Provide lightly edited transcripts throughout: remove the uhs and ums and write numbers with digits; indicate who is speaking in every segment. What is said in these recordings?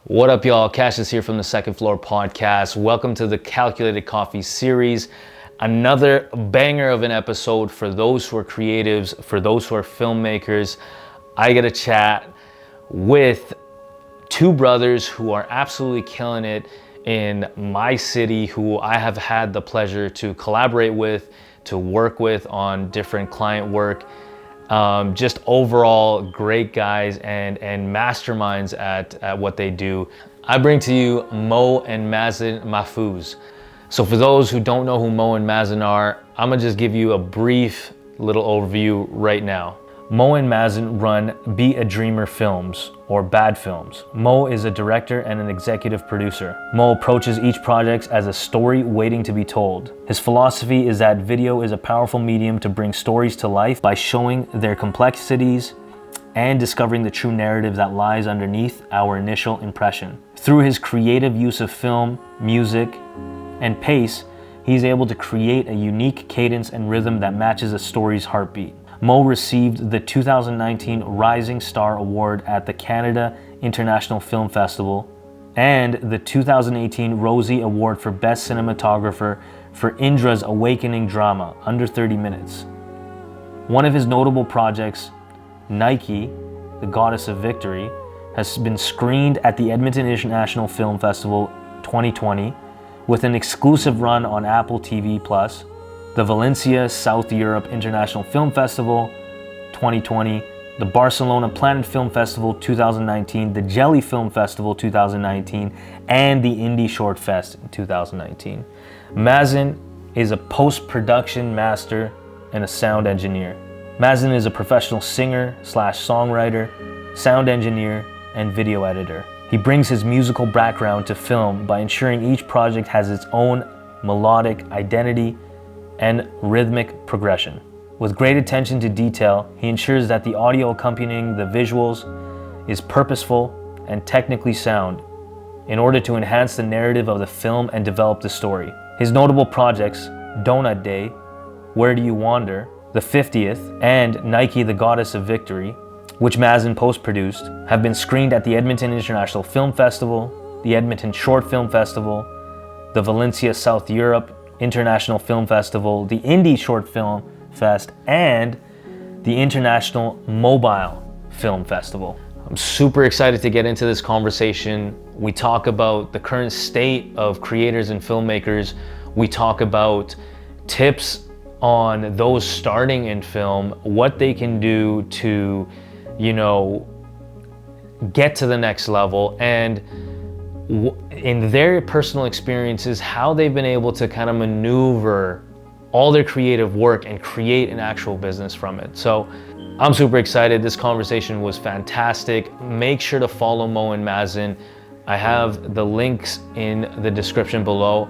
Speaker 1: What up, y'all? Qashus here from the Second Floor Podcast. Welcome to the Calculated Coffee series. Another banger of an episode for those who are creatives, for those who are filmmakers. I get a chat with two brothers who are absolutely killing it in my city, who I have had the pleasure to collaborate with, to work with on different client work. Just overall great guys and masterminds at what they do. I bring to you Moh and Mazen Mahfouz. So for those who don't know who Moh and Mazen are, I'm gonna just give you a brief little overview right now. Moh and Mazen run Be a Dreamer Films, or Bad Films. Moh is a director and an executive producer. Moh approaches each project as a story waiting to be told. His philosophy is that video is a powerful medium to bring stories to life by showing their complexities and discovering the true narrative that lies underneath our initial impression. Through his creative use of film, music, and pace, he's able to create a unique cadence and rhythm that matches a story's heartbeat. Moh received the 2019 Rising Star Award at the Canada International Film Festival and the 2018 Rosie Award for Best Cinematographer for Indra's awakening drama, Under 30 Minutes. One of his notable projects, Nike, the Goddess of Victory, has been screened at the Edmonton International Film Festival 2020 with an exclusive run on Apple TV+, the Valencia South Europe International Film Festival 2020, the Barcelona Planet Film Festival 2019, the Jelly Film Festival 2019, and the Indie Short Fest 2019. Mazen is a post-production master and a sound engineer. Mazen is a professional singer / songwriter, sound engineer, and video editor. He brings his musical background to film by ensuring each project has its own melodic identity and rhythmic progression. With great attention to detail, he ensures that the audio accompanying the visuals is purposeful and technically sound in order to enhance the narrative of the film and develop the story. His notable projects, Donut Day, Where Do You Wander, The 50th, and Nike, the Goddess of Victory, which Mazen post-produced, have been screened at the Edmonton International Film Festival, the Edmonton Short Film Festival, the Valencia South Europe International Film Festival, the Indie Short Film Fest, and the International Mobile Film Festival. I'm super excited to get into this conversation. We talk about the current state of creators and filmmakers. We talk about tips on those starting in film, what they can do to, get to the next level, and in their personal experiences, how they've been able to kind of maneuver all their creative work and create an actual business from it. So I'm super excited. This conversation was fantastic. Make sure to follow Moh and Mazen. I have the links in the description below,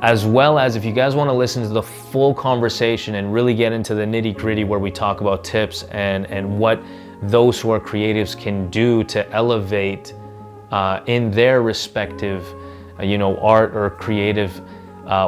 Speaker 1: as well as if you guys want to listen to the full conversation and really get into the nitty-gritty where we talk about tips and what those who are creatives can do to elevate in their respective, art or creative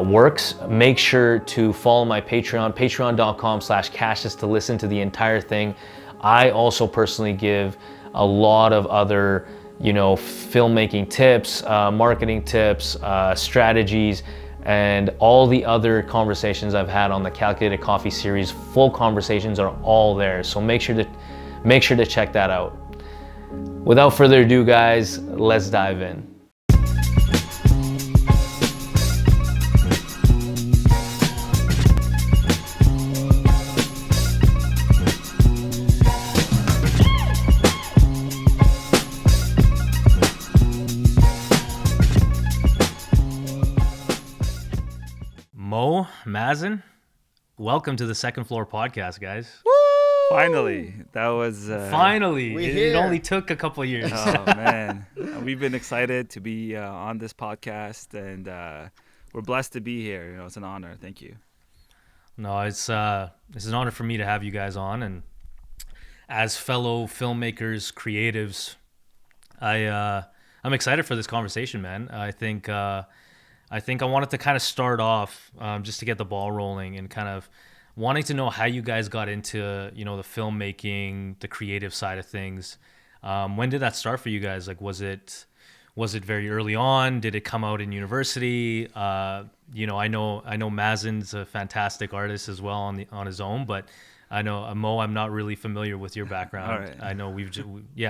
Speaker 1: works. Make sure to follow my Patreon, patreon.com/Qashus, to listen to the entire thing. I also personally give a lot of other, filmmaking tips, marketing tips, strategies, and all the other conversations I've had on the Calculated Coffee series. Full conversations are all there, so make sure to check that out. Without further ado, guys, let's dive in. Moh, Mazen, welcome to the Second Floor Podcast, guys.
Speaker 2: Finally, that was
Speaker 1: finally. It only took a couple years.
Speaker 2: Oh man, we've been excited to be on this podcast, and we're blessed to be here. It's an honor. Thank you.
Speaker 1: No, it's an honor for me to have you guys on, and as fellow filmmakers, creatives, I'm excited for this conversation, man. I think I wanted to kind of start off just to get the ball rolling and kind of wanting to know how you guys got into, the filmmaking, the creative side of things. When did that start for you guys? Like, was it Was it very early on? Did it come out in university? I know Mazen's a fantastic artist as well on his own, but I know Mo, I'm not really familiar with your background.
Speaker 2: All right.
Speaker 1: I know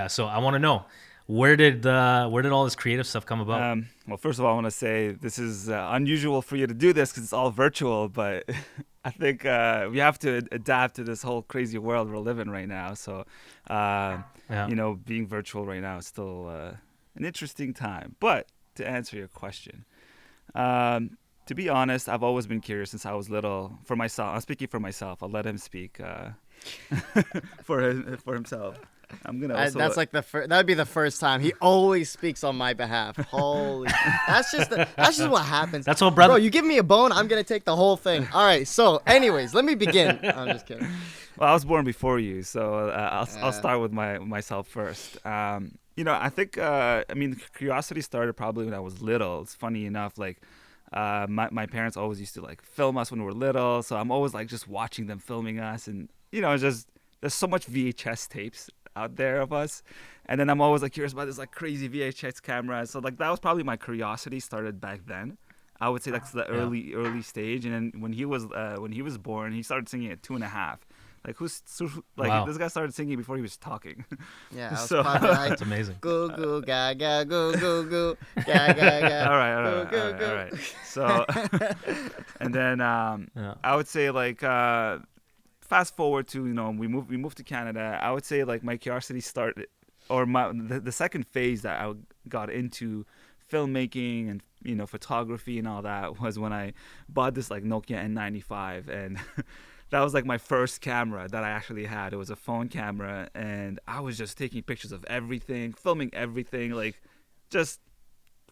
Speaker 1: so I want to know where did all this creative stuff come about?
Speaker 2: Well, first of all, I want to say this is unusual for you to do this because it's all virtual, but I think we have to adapt to this whole crazy world we're living right now. So, being virtual right now is still an interesting time. But to answer your question, to be honest, I've always been curious since I was little. For myself, I'm speaking for myself. I'll let him speak for himself. I'm gonna. Also,
Speaker 3: that's like that would be the first time he always speaks on my behalf. Holy, that's just what happens.
Speaker 1: That's all, brother.
Speaker 3: Bro, you give me a bone, I'm gonna take the whole thing. All right. So, anyways, let me begin. I'm just kidding.
Speaker 2: Well, I was born before you, so I'll start with myself first. I think curiosity started probably when I was little. It's funny enough, like. My parents always used to like film us when we were little, so I'm always like just watching them filming us, and it's just there's so much VHS tapes out there of us, and then I'm always like curious about this like crazy VHS camera. So like that was probably my curiosity started back then. I would say that's the early stage, and then when he was born, he started singing at 2.5. Like
Speaker 1: Wow.
Speaker 2: This guy started singing before he was talking.
Speaker 3: Yeah, I was
Speaker 2: So-
Speaker 3: probably like,
Speaker 1: That's amazing.
Speaker 3: Goo goo gaga goo goo goo gaga gaga.
Speaker 2: all right. So, and then I would say like fast forward to we moved to Canada. I would say like my curiosity started, or the second phase that I got into filmmaking and photography and all that was when I bought this like Nokia N95, and that was like my first camera that I actually had. It was a phone camera, and I was just taking pictures of everything, filming everything, like just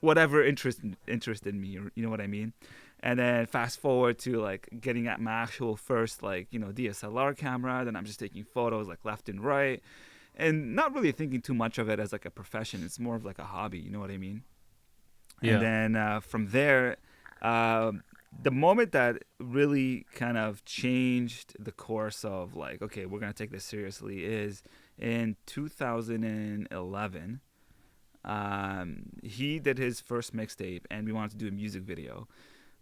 Speaker 2: whatever interested me, you know what I mean? And then fast forward to like getting at my actual first like DSLR camera. Then I'm just taking photos like left and right, and not really thinking too much of it as like a profession. It's more of like a hobby, you know what I mean?
Speaker 1: Yeah.
Speaker 2: And then from there, the moment that really kind of changed the course of like, okay, we're gonna take this seriously is in 2011. He did his first mixtape, and we wanted to do a music video.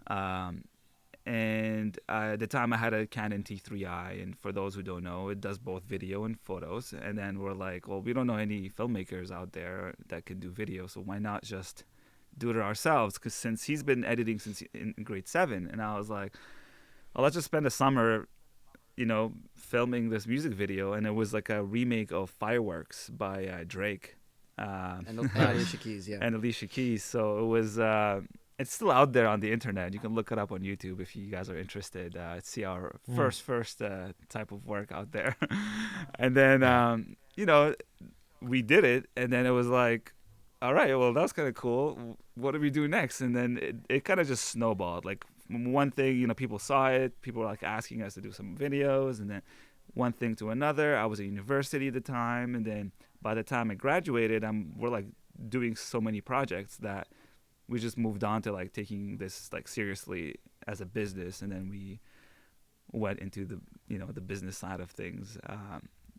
Speaker 2: And at the time I had a Canon T3i, and for those who don't know, it does both video and photos. And then we're like, well, we don't know any filmmakers out there that can do video, so why not just do it ourselves? Because since he's been editing since in grade 7, and I was like, well, let's just spend a summer filming this music video. And it was like a remake of Fireworks by Drake.
Speaker 3: And Alicia Keys, yeah.
Speaker 2: And Alicia Keys. So it was it's still out there on the internet. You can look it up on YouTube if you guys are interested. See our first type of work out there. And then we did it, and then it was like, all right, well, that was kind of cool. What do we do next? And then it kind of just snowballed. Like one thing, people saw it. People were like asking us to do some videos, and then one thing to another. I was at university at the time, and then by the time I graduated, we're like doing so many projects that we just moved on to like taking this like seriously as a business, and then we went into the the business side of things.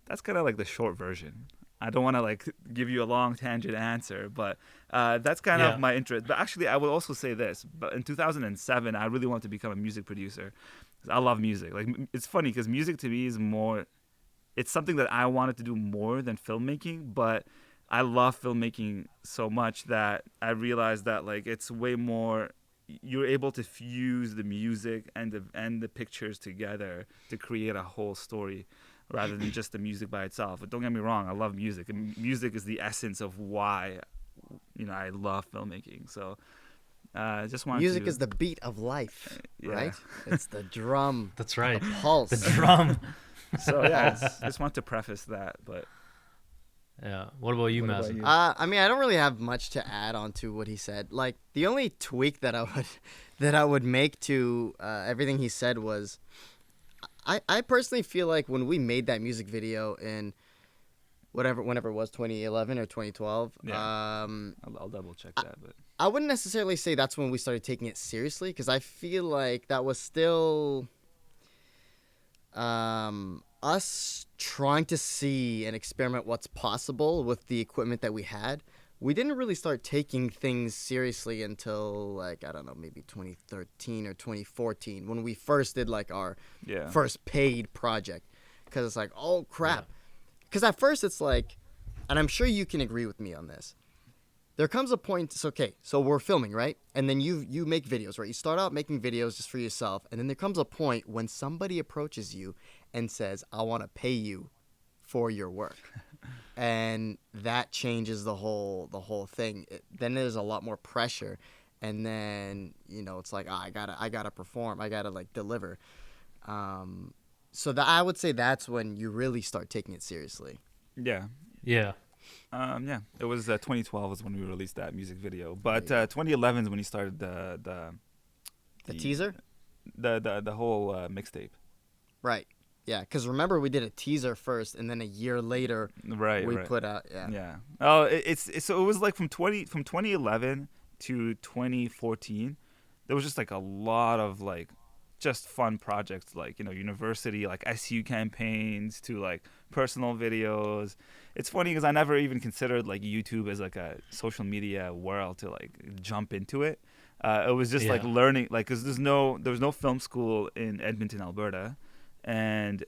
Speaker 2: That's kind of like the short version. I don't want to like give you a long tangent answer, but that's kind of my interest. But actually, I will also say this. But in 2007, I really wanted to become a music producer. I love music. Like, it's funny because music to me is more. It's something that I wanted to do more than filmmaking, but I love filmmaking so much that I realized that like it's way more. You're able to fuse the music and the pictures together to create a whole story, rather than just the music by itself. But don't get me wrong, I love music, and music is the essence of why I love filmmaking. So I just wanted
Speaker 3: Music
Speaker 2: to,
Speaker 3: is the beat of life,
Speaker 2: yeah.
Speaker 3: right? It's the drum.
Speaker 1: That's right.
Speaker 3: The pulse.
Speaker 1: The drum.
Speaker 2: So yeah, I just want to preface that. But
Speaker 1: Yeah. What about you,
Speaker 2: What about
Speaker 1: Mazen?
Speaker 2: you?
Speaker 3: I mean, I don't really have much to add on to what he said. Like, the only tweak that I would make to everything he said was, I personally feel like when we made that music video in whenever it was, 2011 or 2012,
Speaker 2: Yeah. I'll double check that. But
Speaker 3: I wouldn't necessarily say that's when we started taking it seriously, because I feel like that was still us trying to see and experiment what's possible with the equipment that we had. we didn't really start taking things seriously until like, I don't know, maybe 2013 or 2014 when we first did like our first paid project. Because it's like, oh crap. Because at first it's like, and I'm sure you can agree with me on this. There comes a point, it's okay, so we're filming, right? And then you make videos, right? You start out making videos just for yourself, and then there comes a point when somebody approaches you and says, I want to pay you for your work. And that changes the whole thing. Then there's a lot more pressure, and then, you know, it's like, I gotta perform, I gotta like deliver. So I would say that's when you really start taking it seriously.
Speaker 2: Yeah. It was 2012 was when we released that music video, but 2011 is when he started the
Speaker 3: teaser,
Speaker 2: the whole mixtape.
Speaker 3: Right. Yeah, because remember we did a teaser first, and then a year later, we put out.
Speaker 2: Yeah. Oh, so it was like from 2011 to 2014, there was just like a lot of like just fun projects, like, you know, university, like SU campaigns, to like personal videos. It's funny because I never even considered like YouTube as like a social media world to like jump into it. It was just like learning, like, because there was no film school in Edmonton, Alberta, and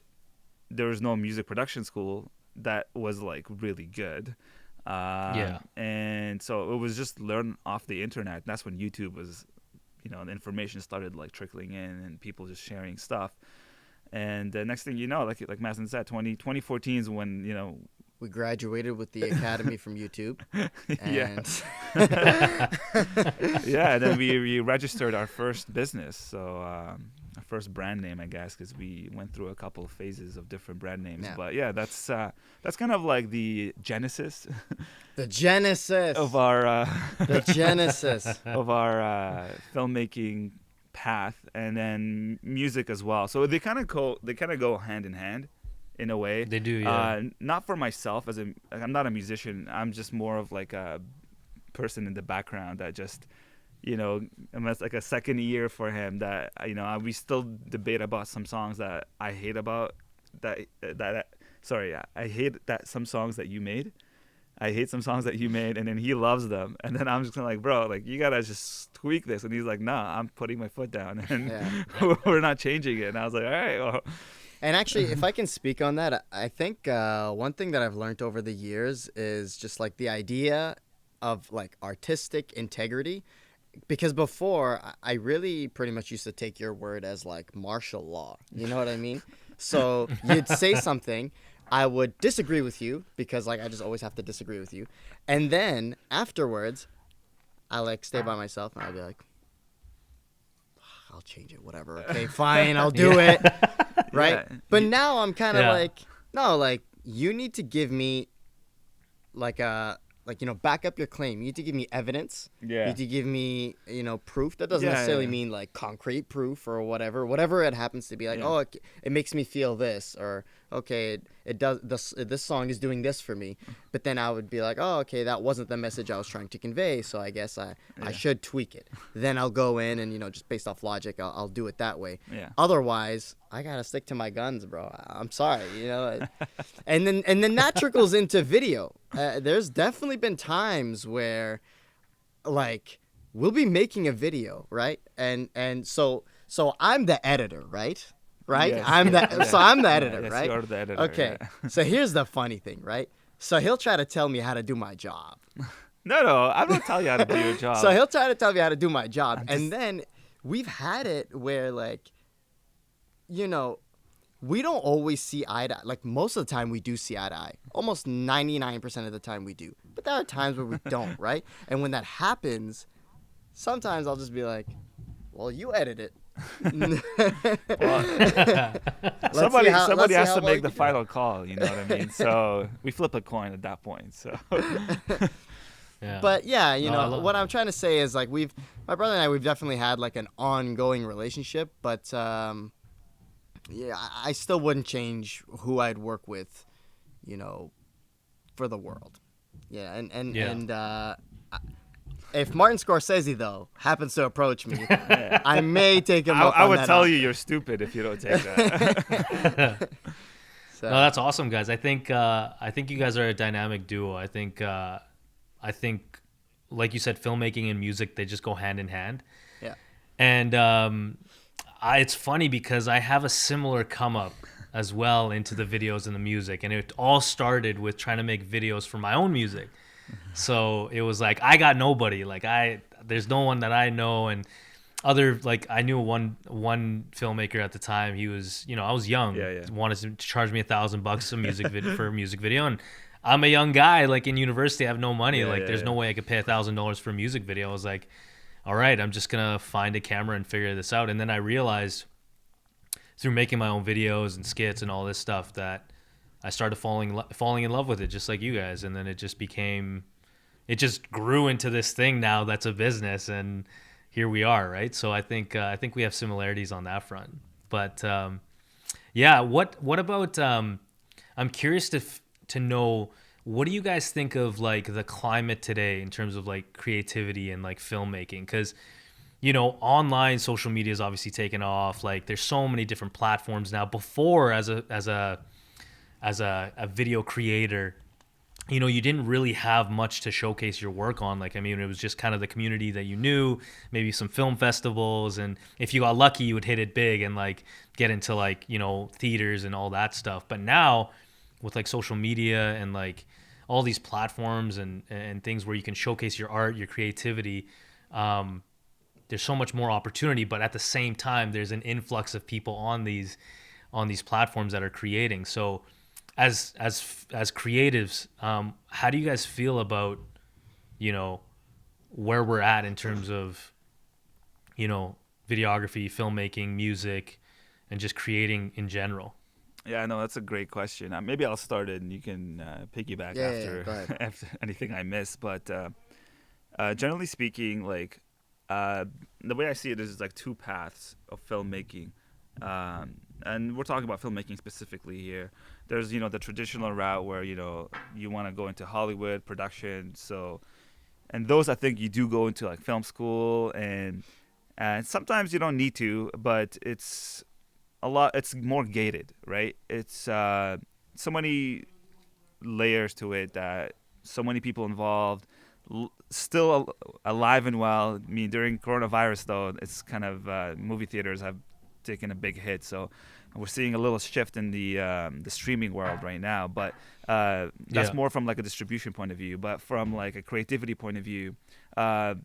Speaker 2: there was no music production school that was like really good. And so it was just learn off the internet. That's when YouTube was, you know, the information started like trickling in and people just sharing stuff. And the next thing you know, like Mazen said, 2014 is when, you know,
Speaker 3: we graduated with the academy from YouTube. And
Speaker 2: and then we registered our first business. So our first brand name, I guess, because we went through a couple of phases of different brand names. But yeah, that's kind of like the genesis.
Speaker 3: The genesis
Speaker 2: of our of our filmmaking path, and then music as well. So they kind of go hand in hand in a way.
Speaker 1: They do, yeah.
Speaker 2: Not for myself, I'm not a musician. I'm just more of like a person in the background that just, you know, it's like a second ear for him. That, you know, we still debate about some songs that I hate about I hate that some songs that you made. I hate some songs that you made, and then he loves them, and then I'm just kind of like, bro, like, you gotta just tweak this, and he's like, nah, I'm putting my foot down, and we're not changing it. And I was like, all right, well.
Speaker 3: And actually, if I can speak on that, I think one thing that I've learned over the years is just like the idea of like artistic integrity. Because before, I really pretty much used to take your word as like martial law. You know what I mean? So you'd say something, I would disagree with you because like I just always have to disagree with you. And then afterwards, I like stay by myself and I'd be like, I'll change it, whatever. Okay, fine, I'll do it. Right? But now I'm kind of like, no, like, you need to give me like you know, back up your claim. You need to give me evidence. You need to give me, you know, proof. That doesn't necessarily mean like concrete proof or whatever it happens to be. Like, oh, it makes me feel this, or okay, it does this song is doing this for me. But then I would be like, oh, okay, that wasn't the message I was trying to convey, so I guess I should tweak it. Then I'll go in and, you know, just based off logic, I'll do it that way. Otherwise, I gotta stick to my guns, bro. I'm sorry, you know. And then that trickles into video. There's definitely been times where, like, we'll be making a video, right? And so I'm the editor, right? Yes. I'm the editor,
Speaker 2: yes,
Speaker 3: right?
Speaker 2: You're the editor.
Speaker 3: Okay. So here's the funny thing, right? So he'll try to tell me how to do my job.
Speaker 2: No, I don't tell you how to do your job.
Speaker 3: So he'll try to tell me how to do my job, and then we've had it where, like, you know, we don't always see eye to eye. Like, most of the time we do see eye to eye. Almost 99% of the time we do. But there are times where we don't, right? And when that happens, sometimes I'll just be like, well, you edit it.
Speaker 2: Somebody has to make the final call, you know what I mean? So we flip a coin at that point. So
Speaker 3: But yeah, you know, what I'm trying to say is, like, my brother and I, we've definitely had like an ongoing relationship, but yeah, I still wouldn't change who I'd work with, you know, for the world. Yeah, and if Martin Scorsese, though, happens to approach me, I may take him up on that.
Speaker 2: I would tell you you're stupid if you don't take that.
Speaker 1: No, that's awesome, guys. I think you guys are a dynamic duo. I think I think, like you said, filmmaking and music, they just go hand in hand.
Speaker 3: Yeah.
Speaker 1: And it's funny because I have a similar come up as well into the videos and the music. And it all started with trying to make videos for my own music. So it was like, I got nobody. Like there's no one that I know. And like I knew one filmmaker at the time. He was, I was young.
Speaker 2: Yeah, yeah.
Speaker 1: Wanted to charge me $1,000 a music for a music video. And I'm a young guy, like in university, I have no money.
Speaker 2: Yeah,
Speaker 1: Like
Speaker 2: yeah,
Speaker 1: there's
Speaker 2: yeah.
Speaker 1: no way I could pay $1,000 for a music video. I was like, all right, I'm just gonna find a camera and figure this out. And then I realized through making my own videos and skits and all this stuff that I started falling in love with it, just like you guys. And then it just grew into this thing now that's a business, and here we are, right? So I think we have similarities on that front. But yeah, what about? I'm curious to know, what do you guys think of like the climate today in terms of like creativity and like filmmaking? Because online social media is obviously taken off. Like there's so many different platforms now. Before, as a video creator, you didn't really have much to showcase your work on. Like, I mean, it was just kind of the community that you knew, maybe some film festivals. And if you got lucky, you would hit it big and like get into like, theaters and all that stuff. But now with like social media and like all these platforms and things where you can showcase your art, your creativity, there's so much more opportunity. But at the same time, there's an influx of people on these platforms that are creating. So as creatives, how do you guys feel about where we're at in terms of videography, filmmaking, music, and just creating in general?
Speaker 2: Yeah, I know that's a great question. Maybe I'll start it and you can piggyback
Speaker 3: Yeah, go ahead.
Speaker 2: after anything I miss. But generally speaking, like the way I see it is like two paths of filmmaking. And we're talking about filmmaking specifically here. There's, the traditional route where, you want to go into Hollywood production. So, and those, I think you do go into like film school, and sometimes you don't need to, but it's more gated, right? It's so many layers to it, that so many people involved, still alive and well. I mean, during coronavirus though, it's kind of movie theaters have taken a big hit, so we're seeing a little shift in the streaming world right now. But that's more from like a distribution point of view. But from like a creativity point of view, so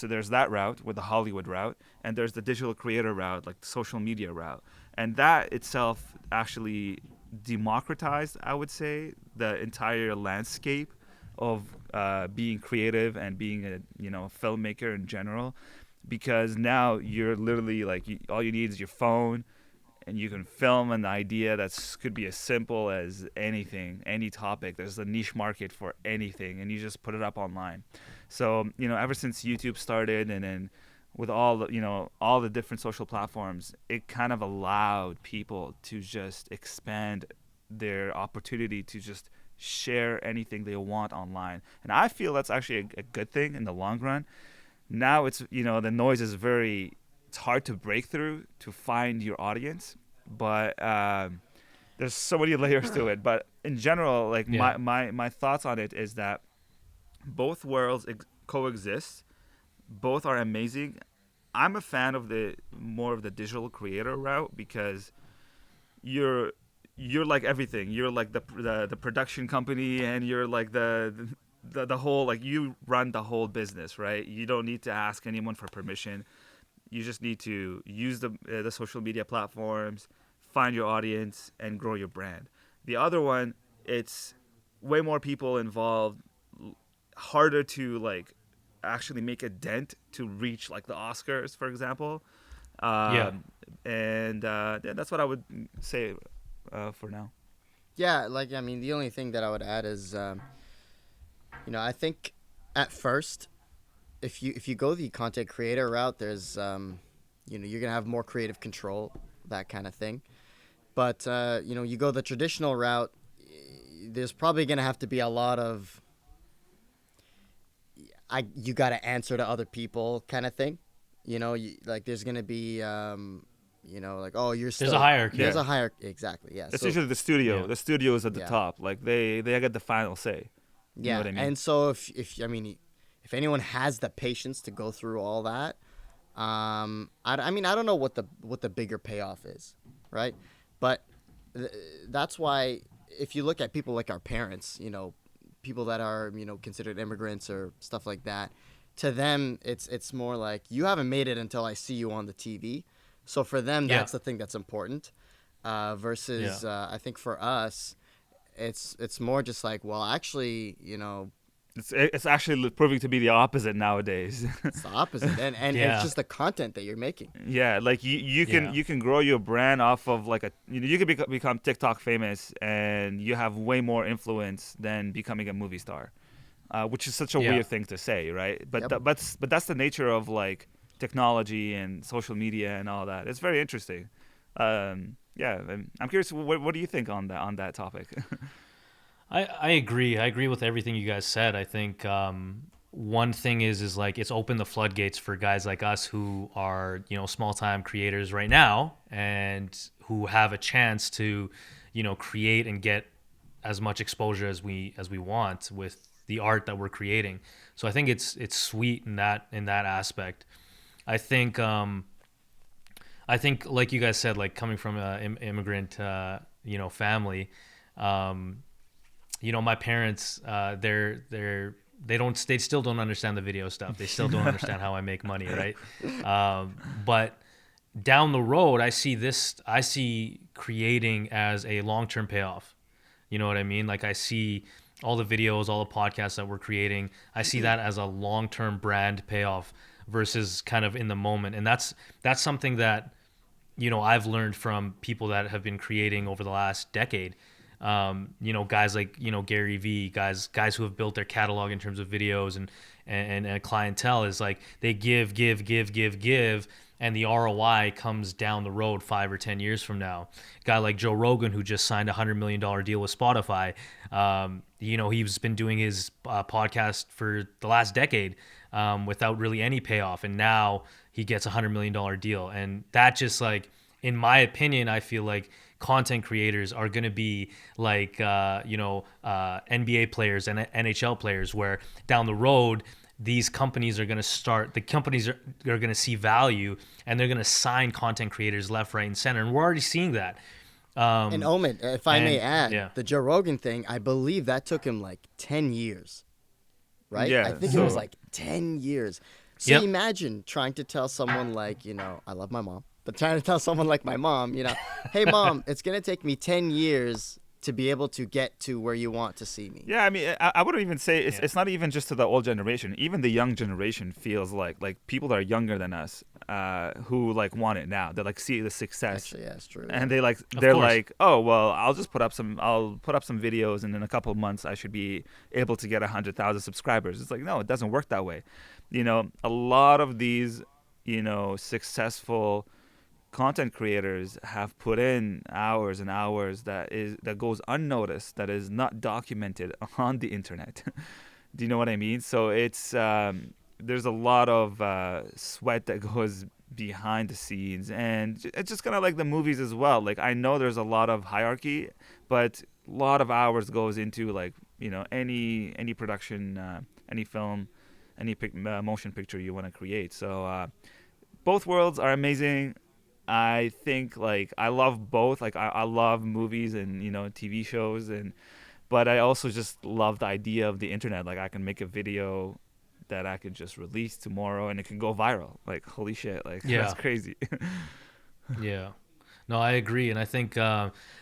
Speaker 2: there's that route with the Hollywood route, and there's the digital creator route, like the social media route. And that itself actually democratized, I would say, the entire landscape of being creative and being a filmmaker in general, because now you're literally like all you need is your phone, and you can film an idea that could be as simple as anything, any topic. There's a niche market for anything, and you just put it up online. So ever since YouTube started, and then with all the different social platforms, it kind of allowed people to just expand their opportunity to just share anything they want online. And I feel that's actually a good thing in the long run. Now it's the noise is it's hard to break through to find your audience, but there's so many layers to it. But in general, like my thoughts on it is that both worlds coexist. Both are amazing. I'm a fan of more of the digital creator route, because you're like everything. You're like the production company, and you're like the whole, like, you run the whole business, right? You don't need to ask anyone for permission. You just need to use the social media platforms, find your audience, and grow your brand. The other one, it's way more people involved, harder to like actually make a dent to reach like the Oscars, for example. And that's what I would say for now.
Speaker 3: Yeah, like, I mean, the only thing that I would add is, I think at first, if you go the content creator route, there's, you're gonna have more creative control, that kind of thing. But you go the traditional route, there's probably gonna have to be a lot of you got to answer to other people kind of thing. Like there's gonna be like, oh, you're still,
Speaker 1: There's a hierarchy.
Speaker 3: There's a hierarchy, exactly. Yeah.
Speaker 2: It's usually the studio.
Speaker 1: Yeah.
Speaker 2: The studio is at the
Speaker 3: Yeah.
Speaker 2: top. Like they get the final say. You know what I mean?
Speaker 3: And so if I mean, if anyone has the patience to go through all that, I mean, I don't know what the bigger payoff is, right? But that's why if you look at people like our parents, you know, people that are, you know, considered immigrants or stuff like that, to them it's more like you haven't made it until I see you on the TV. So for them, that's the thing that's important. Versus I think for us, it's more just like, well, actually, you know,
Speaker 2: It's actually proving to be the opposite nowadays.
Speaker 3: it's the opposite, and it's just the content that you're making.
Speaker 2: Yeah, like you can grow your brand off of like you can become TikTok famous, and you have way more influence than becoming a movie star, which is such a weird thing to say, right? But but that's the nature of like technology and social media and all that. It's very interesting. I'm curious. What do you think on that topic?
Speaker 1: I agree. I agree with everything you guys said. I think one thing is like it's opened the floodgates for guys like us who are, you know, small time creators right now and who have a chance to, you know, create and get as much exposure as we want with the art that we're creating. So I think it's sweet in that aspect. I think like you guys said, like coming from an immigrant you know, family, you know, my parents, they still don't understand the video stuff. They still don't understand how I make money, right? But down the road, I see creating as a long-term payoff. You know what I mean? Like I see all the videos, all the podcasts that we're creating. I see that as a long-term brand payoff versus kind of in the moment. And that's something that, you know, I've learned from people that have been creating over the last decade. You know, guys like, you know, Gary Vee, guys who have built their catalog in terms of videos and clientele is like they give, and the ROI comes down the road 5 or 10 years from now. Guy like Joe Rogan, who just signed $100 million deal with Spotify, you know, he's been doing his podcast for the last decade without really any payoff, and now he gets $100 million deal. And that just, like, in my opinion, I feel like content creators are going to be like, you know, NBA players and NHL players, where down the road, these companies are going to the companies are going to see value, and they're going to sign content creators left, right, and center. And we're already seeing that.
Speaker 3: And Omen, if I may add, the Joe Rogan thing, I believe that took him like 10 years, right?
Speaker 2: Yeah.
Speaker 3: I think it was like 10 years. So imagine trying to tell someone like, you know, I love my mom, but trying to tell someone like my mom, you know, hey, Mom, it's going to take me 10 years to be able to get to where you want to see me.
Speaker 2: Yeah, I mean, I wouldn't even say it's not even just to the old generation. Even the young generation feels like people that are younger than us who like want it now. They like see the success.
Speaker 3: Actually, yeah, it's true.
Speaker 2: And they're like, oh well, I'll put up some videos, and in a couple of months I should be able to get 100,000 subscribers. It's like, no, it doesn't work that way. You know, a lot of these, you know, successful content creators have put in hours and hours that goes unnoticed, that is not documented on the internet. Do you know what I mean? So it's there's a lot of sweat that goes behind the scenes, and it's just kind of like the movies as well. Like, I know there's a lot of hierarchy, but a lot of hours goes into, like, you know, any production, any film, any motion picture you want to create. So both worlds are amazing. I think, like, I love both. Like, I love movies and, you know, TV shows, but I also just love the idea of the internet. Like, I can make a video that I could just release tomorrow and it can go viral. Like, holy shit, like, that's crazy.
Speaker 1: Yeah, no, I agree. And I think,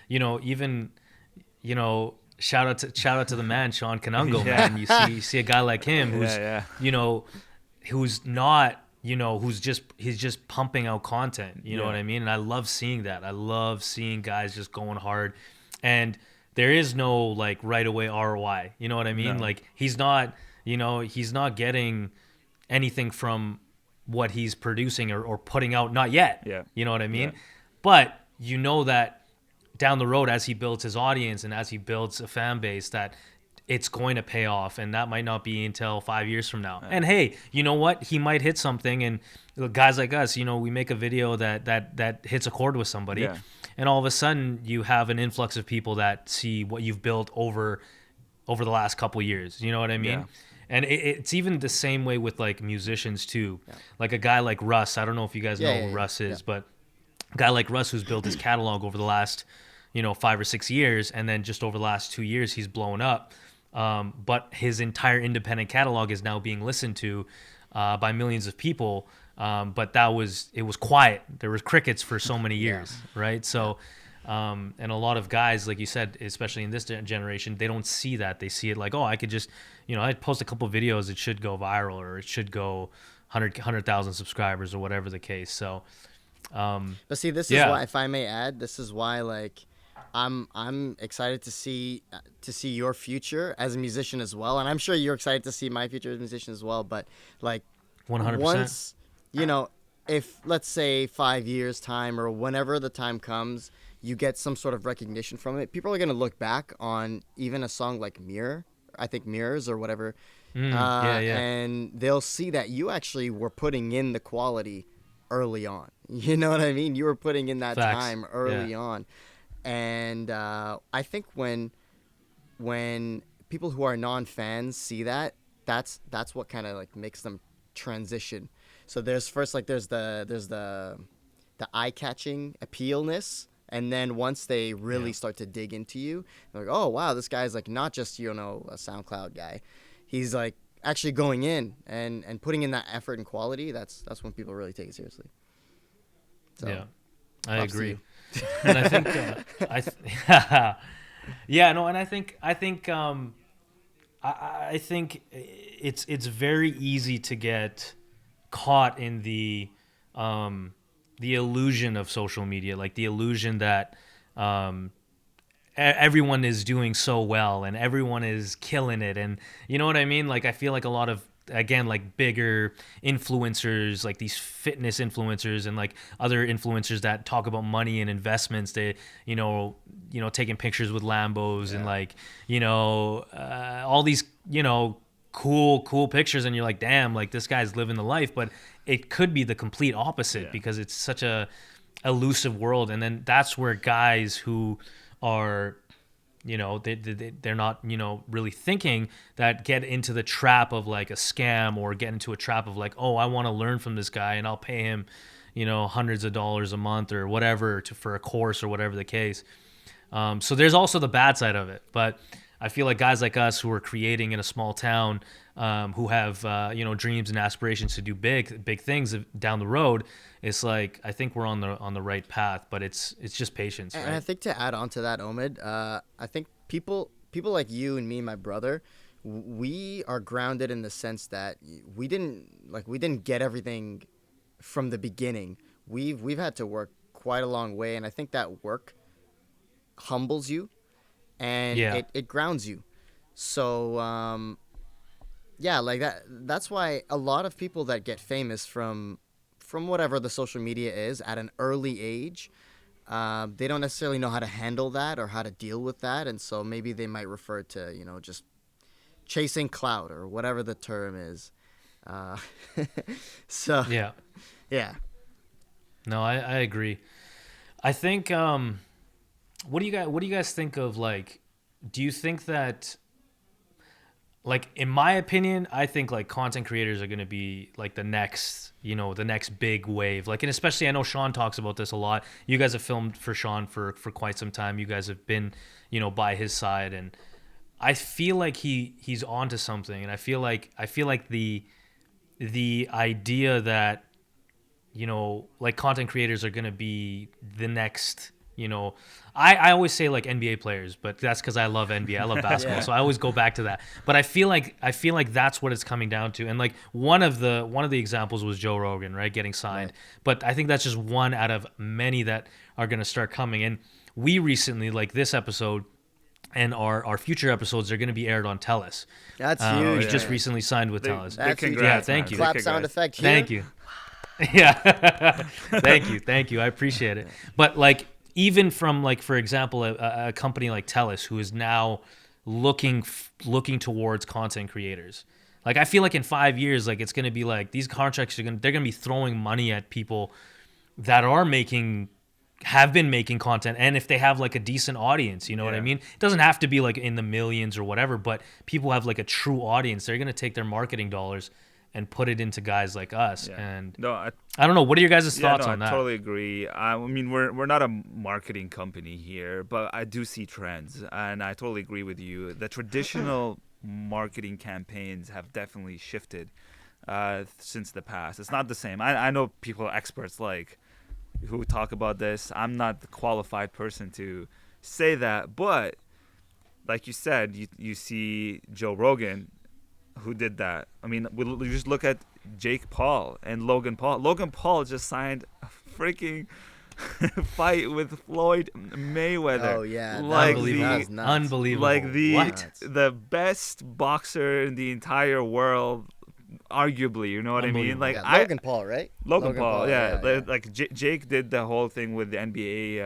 Speaker 1: you know, even, you know, shout out to the man, Sean Kanungo, man. You see a guy like him who's, you know, who's not, you know, he's just pumping out content, you know what I mean? And I love seeing that. I love seeing guys just going hard, and there is no, like, right away ROI, you know what I mean? No. Like, he's not getting anything from what he's producing or putting out, not yet. Yeah. You know what I mean? Yeah. But you know that down the road, as he builds his audience and as he builds a fan base, that it's going to pay off, and that might not be until 5 years from now. Yeah. And hey, you know what? He might hit something, and guys like us, you know, we make a video that hits a chord with somebody, and all of a sudden you have an influx of people that see what you've built over over the last couple years. You know what I mean?
Speaker 2: Yeah.
Speaker 1: And it's even the same way with like musicians too. Like a guy like Russ. I don't know if you guys know who Russ is, but a guy like Russ who's built his catalog over the last, 5 or 6 years, and then just over the last 2 years he's blown up. But his entire independent catalog is now being listened to by millions of people. But it was quiet. There was crickets for so many years, right? So, and a lot of guys, like you said, especially in this generation, they don't see that. They see it like, oh, I could just, I'd post a couple videos, it should go viral, or it should go 100,000 subscribers, or whatever the case. So,
Speaker 3: but see, this is why, if I may add, this is why, like, I'm excited to see your future as a musician as well, and I'm sure you're excited to see my future as a musician as well. But like,
Speaker 1: 100%.
Speaker 3: Once, if let's say 5 years time or whenever the time comes, you get some sort of recognition from it, people are gonna look back on even a song like Mirrors or whatever, and they'll see that you actually were putting in the quality early on. You know what I mean? You were putting in that time early on. And I think when people who are non-fans see that, that's what kind of like makes them transition. So there's the eye-catching appealness, and then once they really start to dig into you, they're like, oh wow, this guy's like not just a SoundCloud guy. He's like actually going in and putting in that effort and quality. That's when people really take it seriously. So,
Speaker 1: yeah, I agree. And I think I think it's very easy to get caught in the illusion of social media, like the illusion that everyone is doing so well and everyone is killing it, and you know what I mean? Like I feel like a lot of, again, like bigger influencers, like these fitness influencers and like other influencers that talk about money and investments, they taking pictures with Lambos and like all these cool pictures, and you're like, damn, like this guy's living the life. But it could be the complete opposite because it's such a elusive world. And then that's where guys who are they're not really thinking, that get into the trap of like a scam, or get into a trap of like, oh, I want to learn from this guy and I'll pay him hundreds of dollars a month or whatever for a course or whatever the case. So there's also the bad side of it. But I feel like guys like us who are creating in a small town, who have dreams and aspirations to do big things down the road, it's like I think we're on the right path, but it's just patience.
Speaker 3: And
Speaker 1: right?
Speaker 3: I think to add on to that, Omid, I think people like you and me and my brother, we are grounded in the sense that we didn't get everything from the beginning. We've had to work quite a long way, and I think that work humbles you and it grounds you. So like that's why a lot of people that get famous from whatever the social media is at an early age, they don't necessarily know how to handle that or how to deal with that, and so maybe they might refer to just chasing clout or whatever the term is. So yeah.
Speaker 1: No, I agree. I think what do you guys think of, like, do you think that, like, in my opinion, I think like content creators are going to be like the next big wave. Like, and especially I know Sean talks about this a lot. You guys have filmed for Sean for quite some time. You guys have been, by his side, and I feel like he's onto something. And I feel like the idea that, like content creators are going to be the next, I always say like NBA players, but that's because I love NBA. I love basketball. So I always go back to that. But I feel like that's what it's coming down to. And like one of the examples was Joe Rogan, right? Getting signed. Right. But I think that's just one out of many that are going to start coming. And we recently, like this episode and our future episodes are going to be aired on TELUS.
Speaker 3: That's huge.
Speaker 1: We just recently signed with TELUS.
Speaker 3: That's
Speaker 1: congrats, thank you.
Speaker 3: Clap sound effect here.
Speaker 1: Thank you. Yeah. Thank you. I appreciate it. But like, even from, like, for example, a company like TELUS, who is now looking towards content creators. Like, I feel like in 5 years, like, it's going to be like these contracts they're going to be throwing money at people that are making
Speaker 4: have been making content, and if they have like a decent audience, you know what I mean? It doesn't have to be like in the millions or whatever, but people have like a true audience. They're gonna take their marketing dollars and put it into guys like us. And I don't know. What are your guys' thoughts on that?
Speaker 2: I totally agree. I mean, we're not a marketing company here, but I do see trends, and I totally agree with you. The traditional marketing campaigns have definitely shifted since the past. It's not the same. I know people, experts like who talk about this. I'm not the qualified person to say that, but like you said, you see Joe Rogan, who did that. I mean, we just look at Jake Paul and Logan Paul. Logan Paul just signed a freaking fight with Floyd Mayweather.
Speaker 3: Oh yeah,
Speaker 2: like
Speaker 4: unbelievable.
Speaker 2: Like the best boxer in the entire world, arguably. You know what I mean? Like
Speaker 3: Logan Paul, right?
Speaker 2: Logan Paul, yeah. Like Jake did the whole thing with the NBA.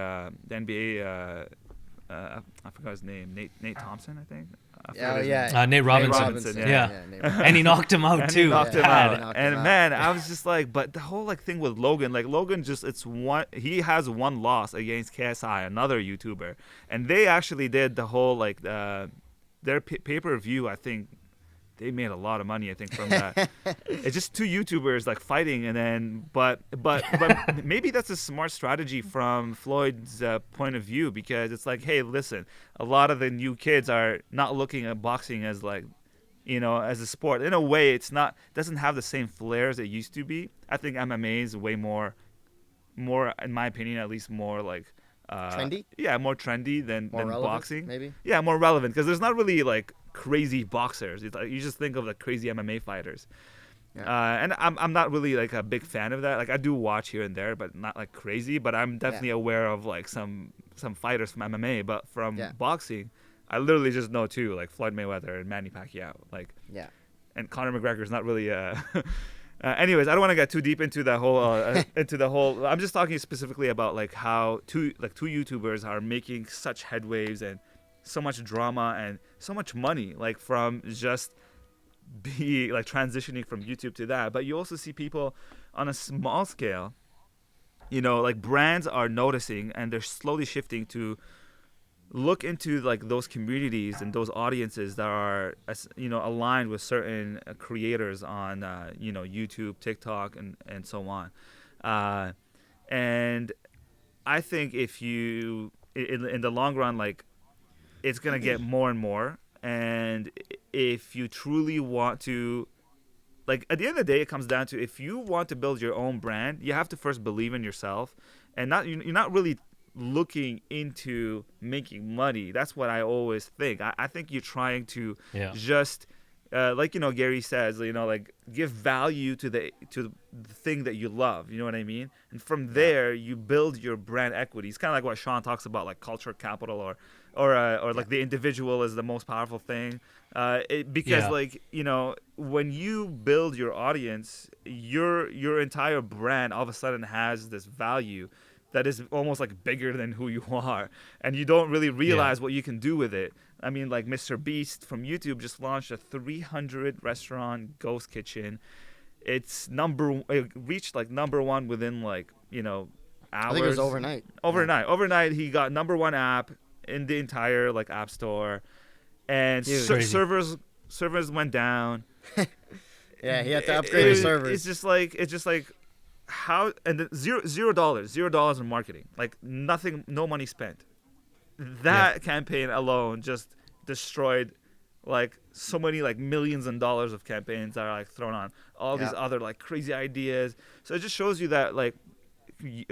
Speaker 2: I forgot his name. Nate Thompson, I think.
Speaker 4: Nate Robinson. And he knocked him out too.
Speaker 2: And man, I was just like, but the whole like thing with Logan, like Logan just he has one loss against KSI, another YouTuber, and they actually did the whole like their pay-per-view. I think they made a lot of money, I think, from that. It's just two YouTubers like fighting, and then but maybe that's a smart strategy from Floyd's point of view, because it's like, hey, listen, a lot of the new kids are not looking at boxing as like, you know, as a sport. In a way, doesn't have the same flair as it used to be. I think MMA is way more, in my opinion, at least more like
Speaker 3: trendy.
Speaker 2: Yeah, more trendy than boxing.
Speaker 3: Maybe.
Speaker 2: Yeah, more relevant, because there's not really like crazy boxers. It's like, you just think of like crazy MMA fighters. And I'm not really like a big fan of that. Like I do watch here and there, but not like crazy. But I'm definitely aware of like some fighters from MMA. But from boxing, I literally just know two, like Floyd Mayweather and Manny Pacquiao. Like and Conor McGregor's not really anyways, I don't want to get too deep into the whole I'm just talking specifically about like how two YouTubers are making such headwaves and so much drama and so much money, like from just transitioning from YouTube to that. But you also see people on a small scale, you know, like brands are noticing, and they're slowly shifting to look into like those communities and those audiences that are, you know, aligned with certain creators on you know, YouTube, TikTok, and so on. And I think if you in the long run, like, it's gonna get more and more. And if you truly want to, like, at the end of the day, it comes down to, if you want to build your own brand, you have to first believe in yourself, and you're not really looking into making money. That's what I always think. I think you're trying to just like, you know, Gary says, you know, like, give value to the thing that you love, you know what I mean? And from there you build your brand equity. It's kind of like what Sean talks about, like culture capital, or like the individual is the most powerful thing, because like, you know, when you build your audience, your entire brand all of a sudden has this value that is almost like bigger than who you are, and you don't really realize what you can do with it. I mean, like Mr. Beast from YouTube just launched a 300 restaurant ghost kitchen. It reached like number one within, like, you know, hours.
Speaker 3: I think it was overnight.
Speaker 2: Overnight, he got number one app in the entire like app store, and servers went down.
Speaker 3: He had to upgrade his servers.
Speaker 2: It's just like how, and $0 in marketing, like nothing, no money spent. That campaign alone just destroyed like so many like millions of dollars of campaigns that are like thrown on all these other like crazy ideas. So it just shows you that like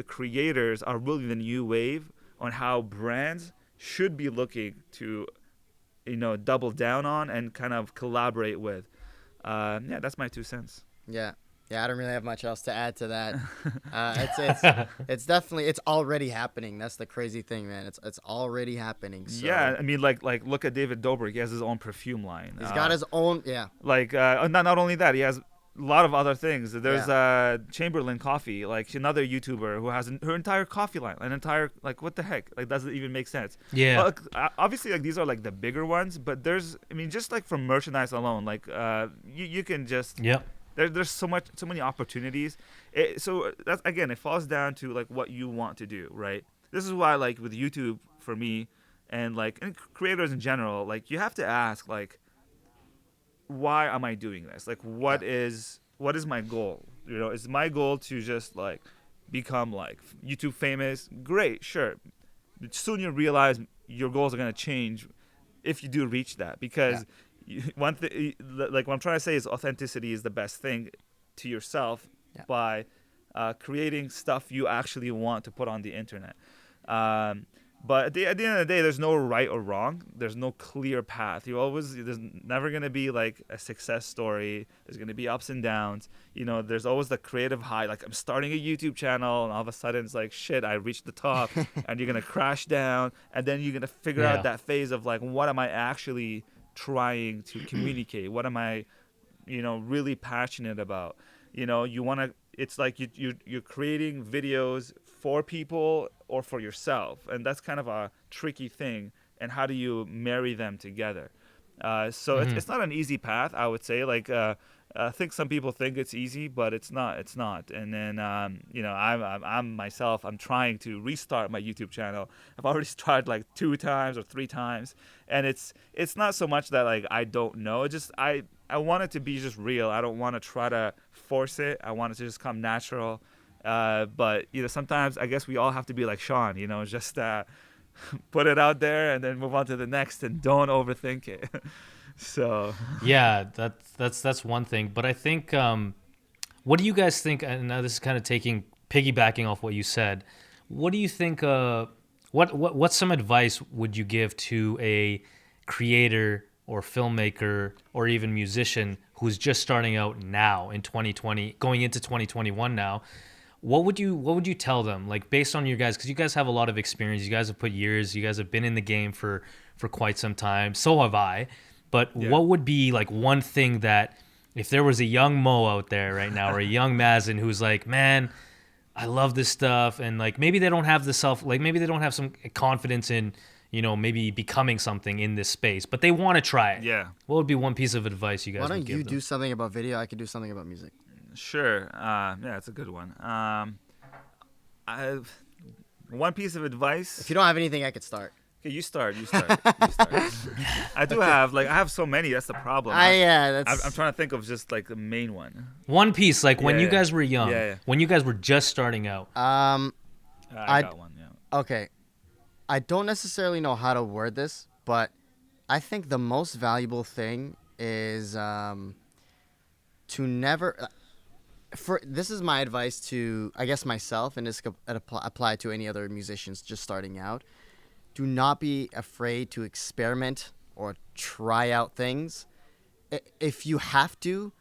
Speaker 2: creators are really the new wave on how brands should be looking to, you know, double down on and kind of collaborate with. That's my 2 cents.
Speaker 3: I don't really have much else to add to that. It's definitely, it's already happening. That's the crazy thing, man. It's already happening. So.
Speaker 2: Yeah, I mean, like look at David Dobrik. He has his own perfume line.
Speaker 3: He's got his own,
Speaker 2: Like, not only that, he has a lot of other things. There's Chamberlain Coffee, like another YouTuber who has her entire coffee line, an entire, like, what the heck? Like, doesn't even make sense.
Speaker 4: Yeah.
Speaker 2: Obviously, like, these are like the bigger ones, but there's, I mean, just like from merchandise alone, like, you can just.
Speaker 4: Yep.
Speaker 2: There's so many opportunities. So that's, again, it falls down to like what you want to do, right? this is why, like, with YouTube for me, and like and creators in general, like, you have to ask, like, why am I doing this? Like, what is my goal? You know, is my goal to just like become like YouTube famous? Great, sure. Soon you realize your goals are gonna change if you do reach that, because one thing, like, what I'm trying to say is authenticity is the best thing to yourself by creating stuff you actually want to put on the internet. But at the end of the day, there's no right or wrong. There's no clear path. There's never going to be like a success story. There's going to be ups and downs. You know, there's always the creative high. Like, I'm starting a YouTube channel, and all of a sudden it's like, shit, I reached the top, and you're going to crash down. And then you're going to figure out that phase of like, what am I actually trying to communicate? What am I, you know, really passionate about? You know, it's like you're creating videos for people or for yourself, and that's kind of a tricky thing. And how do you marry them together? So it's not an easy path, I would say. Like, I think some people think it's easy, but it's not. It's not. And then you know, I'm myself. I'm trying to restart my YouTube channel. I've already tried like 2 times or 3 times, and it's not so much that like I don't know. It's just I want it to be just real. I don't want to try to force it. I want it to just come natural. But you know, sometimes I guess we all have to be like Sean. You know, just put it out there and then move on to the next, and don't overthink it. So
Speaker 4: yeah, that's one thing. But I think, what do you guys think? And now this is kind of piggybacking off what you said. What do you think? What's some advice would you give to a creator or filmmaker or even musician who's just starting out now in 2020, going into 2021 now? What would you tell them, like, based on your guys, because you guys have a lot of experience, you guys have put years, you guys have been in the game for quite some time, so have I. But what would be like one thing that, if there was a young Moh out there right now, or a young Mazen who's like, man, I love this stuff, and like maybe they don't have maybe they don't have some confidence in, you know, maybe becoming something in this space, but they want to try it.
Speaker 2: Yeah.
Speaker 4: What would be one piece of advice you guys would give them?
Speaker 3: Why don't you do something about video? I could do something about music.
Speaker 2: Sure. Yeah, it's a good one. One piece of advice.
Speaker 3: If you don't have anything, I could start.
Speaker 2: Okay, you start. I have so many. That's the problem.
Speaker 3: That's.
Speaker 2: I'm trying to think of just like the main one.
Speaker 4: One piece, like when you guys were young, when you guys were just starting out.
Speaker 2: I got one. Yeah.
Speaker 3: Okay, I don't necessarily know how to word this, but I think the most valuable thing is to never. This is my advice to, I guess, myself, and this could apply to any other musicians just starting out. Do not be afraid to experiment or try out things. If you have to,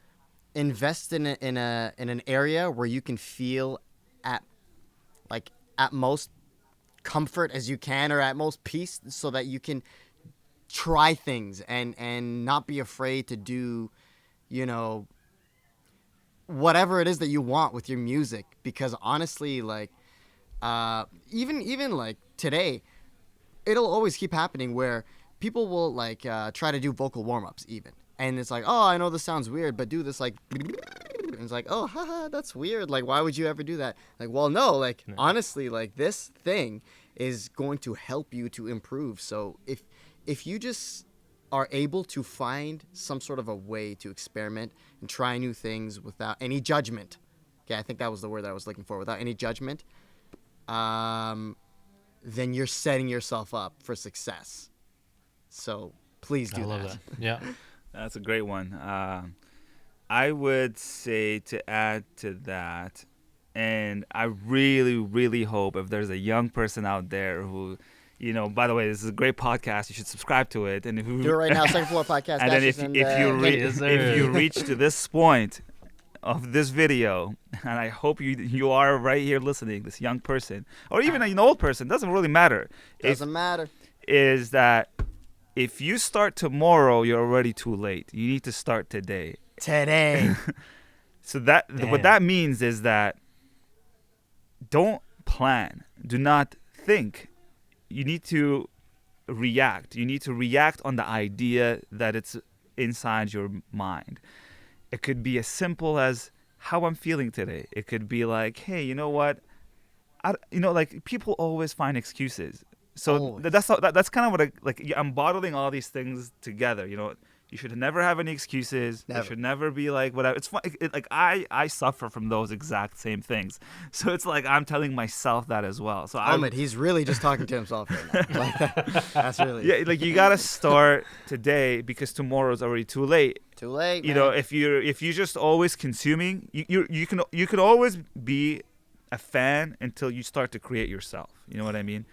Speaker 3: invest in an area where you can feel at most comfort as you can, or at most peace, so that you can try things and not be afraid to do, you know, whatever it is that you want with your music. Because honestly, like, even like today, it'll always keep happening where people will like try to do vocal warm-ups even, and it's like, oh, I know this sounds weird, but do this like, and it's like, oh, haha, that's weird, like, why would you ever do that? Like, well, no, like, honestly, like, this thing is going to help you to improve. So if you just are able to find some sort of a way to experiment and try new things without any judgment. Okay, I think that was the word that I was looking for. Without any judgment, then you're setting yourself up for success. So please do that.
Speaker 4: I love that. Yeah.
Speaker 2: That's a great one. I would say, to add to that, and I really, really hope if there's a young person out there who, you know, by the way, this is a great podcast. You should subscribe to it. And
Speaker 3: do it right now, Second Floor Podcast.
Speaker 2: And then if you reach to this point of this video, and I hope you are right here listening, this young person, or even an old person, doesn't really matter.
Speaker 3: Doesn't matter.
Speaker 2: Is that if you start tomorrow, you're already too late. You need to start today. So what that means is that don't plan. Do not think. You need to react. You need to react on the idea that it's inside your mind. It could be as simple as how I'm feeling today. It could be like, hey, you know what? like people always find excuses. So
Speaker 3: Always.
Speaker 2: that's kind of what I'm bottling all these things together. You should never have any excuses.
Speaker 3: Never.
Speaker 2: You should never be like whatever. It's fun. Like I suffer from those exact same things. So it's like I'm telling myself that as well. So
Speaker 3: He's really just talking to himself right now. Like that's really
Speaker 2: yeah. Like you gotta start today because tomorrow's already too late.
Speaker 3: too late.
Speaker 2: You
Speaker 3: man.
Speaker 2: know, if you're just always consuming, you can always be a fan until you start to create yourself. You know what I mean?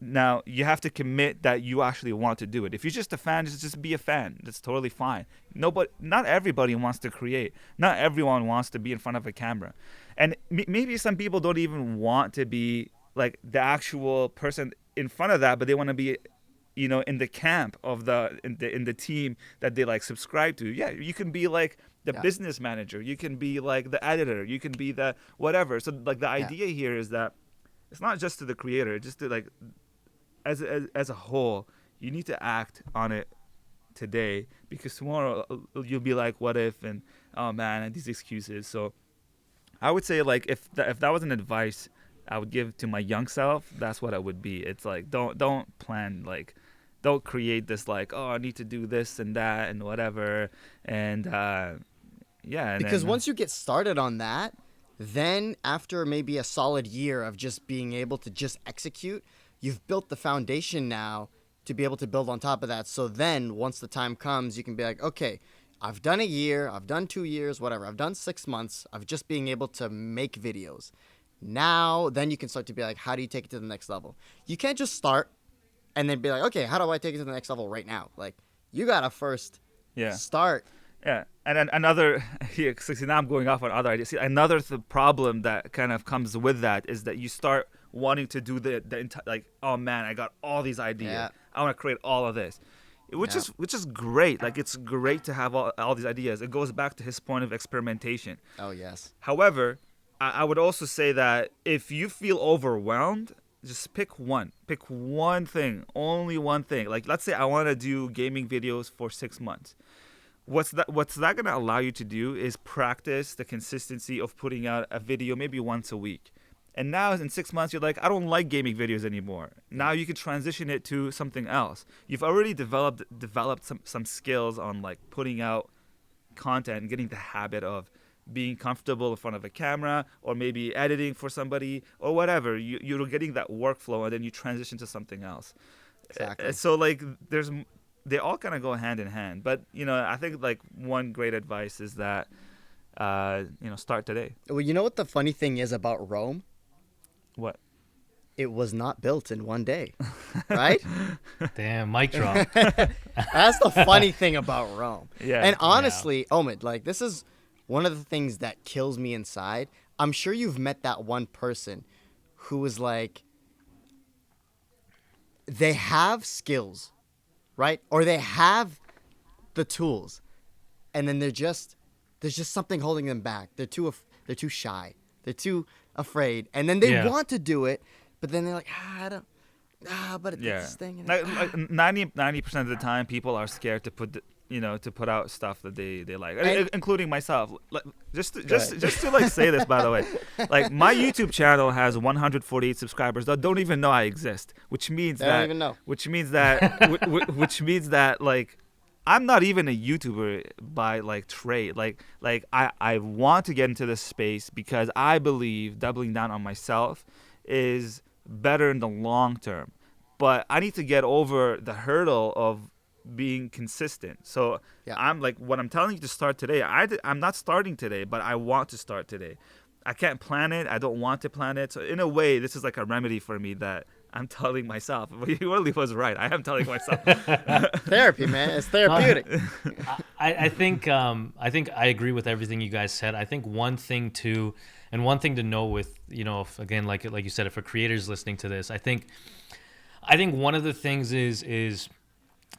Speaker 2: Now you have to commit that you actually want to do it. If you're just a fan, just be a fan. That's totally fine. Not everybody wants to create. Not everyone wants to be in front of a camera, and maybe some people don't even want to be like the actual person in front of that, but they want to be, in the camp of in the team that they like subscribe to. Yeah, you can be like the business manager. You can be like the editor. You can be the whatever. So like the idea here is that it's not just to the creator. It's just to like as a whole, you need to act on it today because tomorrow you'll be like, what if, and oh man, and these excuses. So I would say like if that was an advice I would give to my young self, that's what it would be. It's like don't plan, like don't create this like, oh, I need to do this and that and whatever, and
Speaker 3: because once you get started on that, then after maybe a solid year of just being able to just execute, you've built the foundation now to be able to build on top of that. So then once the time comes, you can be like, okay, I've done a year, I've done 2 years, whatever. I've done 6 months of just being able to make videos. Now, then you can start to be like, how do you take it to the next level? You can't just start and then be like, okay, how do I take it to the next level right now? Like, you got to first start.
Speaker 2: Yeah, and then another, see, now I'm going off on other ideas. See, another problem that kind of comes with that is that you start wanting to do the entire, like, oh man, I got all these ideas.
Speaker 3: Yeah.
Speaker 2: I want to create all of this, which is great. Like, it's great to have all these ideas. It goes back to his point of experimentation.
Speaker 3: Oh, yes.
Speaker 2: However, I would also say that if you feel overwhelmed, just pick one thing, only one thing. Like, let's say I want to do gaming videos for 6 months. What's that going to allow you to do is practice the consistency of putting out a video maybe once a week. And now in 6 months, you're like, I don't like gaming videos anymore. Now you can transition it to something else. You've already developed some skills on like putting out content and getting the habit of being comfortable in front of a camera or maybe editing for somebody or whatever. You're getting that workflow and then you transition to something else.
Speaker 3: Exactly.
Speaker 2: So like they all kind of go hand in hand. But, I think like one great advice is that, start today.
Speaker 3: Well, you know what the funny thing is about Rome?
Speaker 2: What?
Speaker 3: It was not built in one day, right?
Speaker 4: Damn, mic drop.
Speaker 3: That's the funny thing about Rome.
Speaker 2: Yeah.
Speaker 3: And honestly, Omid, like, this is one of the things that kills me inside. I'm sure you've met that one person who is like, they have skills, right? Or they have the tools, and then there's just something holding them back. They're too shy. They're too afraid, and then they want to do it, but then they're like, but it's this thing.
Speaker 2: Like 90% of the time, people are scared to put to put out stuff that they like, including myself. Like, just to like say this, by the way, like my YouTube channel has 148 subscribers that don't even know I exist, which means that like I'm not even a YouTuber by like trade. Like I want to get into this space because I believe doubling down on myself is better in the long term. But I need to get over the hurdle of being consistent. So I'm like, what I'm telling you to start today, I'm not starting today, but I want to start today. I can't plan it. I don't want to plan it. So in a way, this is like a remedy for me that I'm telling myself. He really was right. I am telling myself.
Speaker 3: Therapy, man. It's therapeutic.
Speaker 4: I think I agree with everything you guys said. I think one thing to know with, if, again, like you said, if a creator's listening to this, I think one of the things is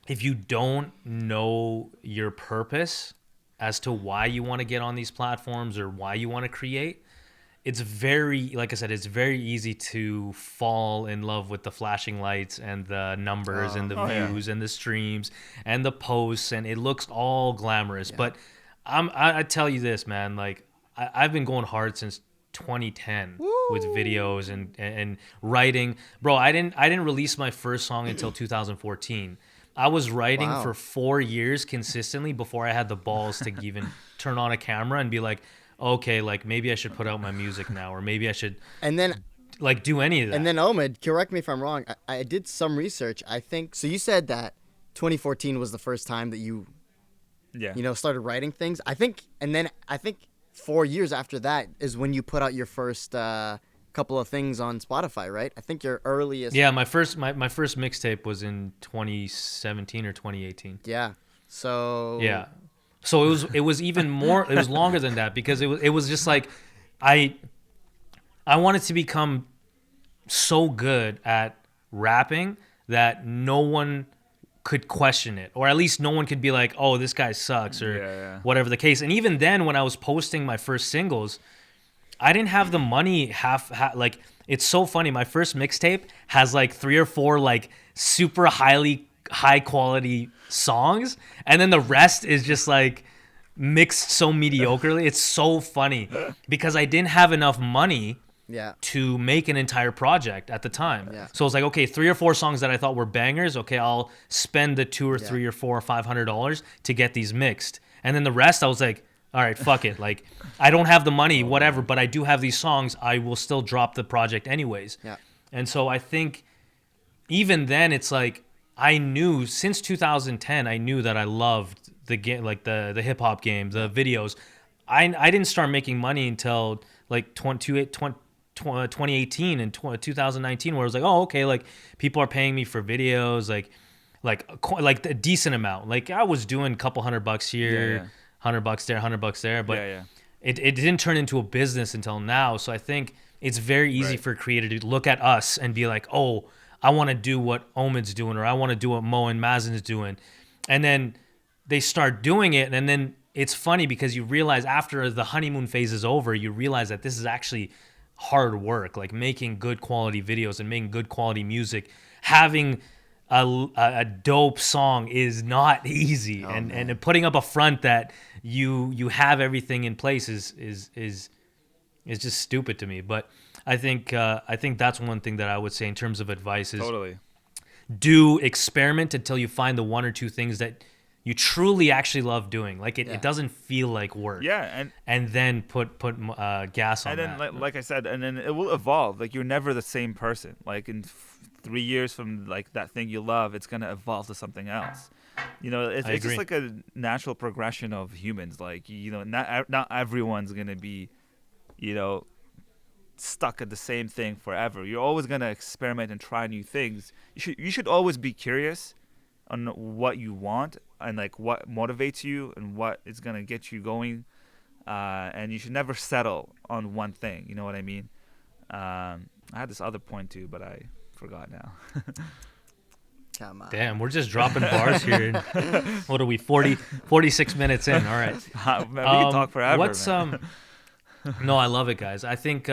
Speaker 4: if you don't know your purpose as to why you want to get on these platforms or why you want to create, it's very, like I said, it's very easy to fall in love with the flashing lights and the numbers and the views and the streams and the posts, and it looks all glamorous. But I tell you this, man, like I've been going hard since 2010 with videos and writing. Bro, I didn't release my first song until 2014. I was writing for 4 years consistently before I had the balls to even turn on a camera and be like, okay, like maybe I should put out my music now, or maybe I should like do any of that.
Speaker 3: And then Omid, correct me if I'm wrong. I did some research. I think so. You said that 2014 was the first time that you started writing things. I think 4 years after that is when you put out your first couple of things on Spotify, right? I think your earliest.
Speaker 4: Yeah, my first mixtape was in 2017 or 2018.
Speaker 3: Yeah. So.
Speaker 4: Yeah. So it was even more. It was longer than that because it was just like I wanted to become so good at rapping that no one could question it, or at least no one could be like, oh, this guy sucks, or whatever the case. And even then, when I was posting my first singles, I didn't have the money like, it's so funny. My first mixtape has like 3 or 4 like super high quality songs, and then the rest is just like mixed so mediocrely. It's so funny because I didn't have enough money to make an entire project at the time. Yeah. So it's like, okay, 3 or 4 songs that I thought were bangers. Okay, I'll spend the $200 or $300 or $400 to get these mixed. And then the rest, I was like, all right, fuck it. Like, I don't have the money, whatever, but I do have these songs. I will still drop the project anyways. Yeah. And so I think even then it's like, I knew since 2010, I knew that I loved the game, like the hip hop game, the videos. I didn't start making money until like 2018 and 2019, where it was like, oh, okay, like people are paying me for videos, like a decent amount. Like I was doing a couple $100 here, $100 there, $100 there, but it didn't turn into a business until now. So I think it's very easy for a creator to look at us and be like, oh, I want to do what Omid's doing, or I want to do what Moh and Mazen is doing. And then they start doing it, and then it's funny because you realize after the honeymoon phase is over, you realize that this is actually hard work, like making good quality videos and making good quality music. Having a dope song is not easy, and putting up a front that you have everything in place is just stupid to me. But I think that's one thing that I would say in terms of advice is do experiment until you find the 1 or 2 things that you truly actually love doing. Like it doesn't feel like work.
Speaker 2: Yeah,
Speaker 4: and then put gas on
Speaker 2: that. And
Speaker 4: that.
Speaker 2: then, like I said, and then it will evolve. Like you're never the same person. Like in 3 years from like that thing you love, it's gonna evolve to something else. You know, it's just like a natural progression of humans. Like, you know, not everyone's gonna be, you know, stuck at the same thing forever. You're always gonna experiment and try new things. You should always be curious on what you want and like what motivates you and what is gonna get you going. And you should never settle on one thing. You know what I mean? I had this other point too, but I forgot now.
Speaker 3: Come on.
Speaker 4: Damn, we're just dropping bars here. What are we, 46 minutes in? All right.
Speaker 2: Man, we can talk forever.
Speaker 4: What's No, I love it, guys. I think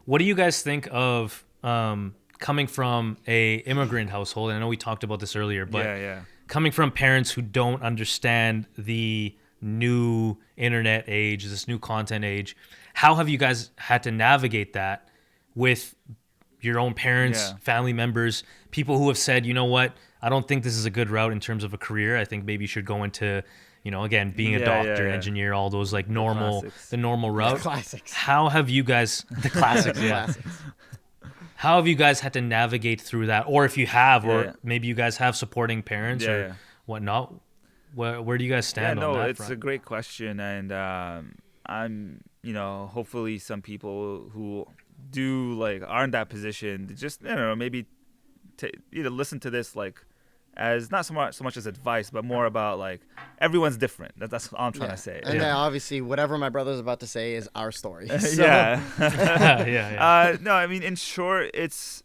Speaker 4: what do you guys think of coming from a immigrant household? And I know we talked about this earlier, but coming from parents who don't understand the new internet age, this new content age, how have you guys had to navigate that with your own parents, family members, people who have said, you know what, I don't think this is a good route in terms of a career. I think maybe you should go into, you know, again, being a doctor, engineer, all those like normal, the normal route.
Speaker 3: The classics.
Speaker 4: How have you guys, the classics, how have you guys had to navigate through that? Or if you have, or maybe you guys have supporting parents or whatnot. Where do you guys stand on that
Speaker 2: it's
Speaker 4: front?
Speaker 2: a great question. And I'm, you know, hopefully some people who do like are in that position, just, you know, maybe either listen to this like as not so much as advice, but more about like everyone's different. That's all I'm trying to say.
Speaker 3: And then obviously whatever my brother's about to say is our story. So.
Speaker 2: No, I mean, in short, it's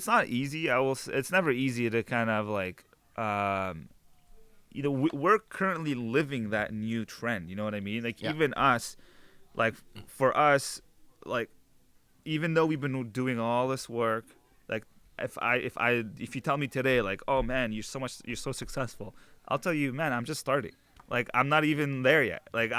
Speaker 2: not easy. It's never easy to kind of like, you know, we're currently living that new trend. You know what I mean? Like even us, like for us, like even though we've been doing all this work, like if you tell me today, like, oh man, you're so successful, I'll tell you, man, I'm just starting. Like I'm not even there yet. Like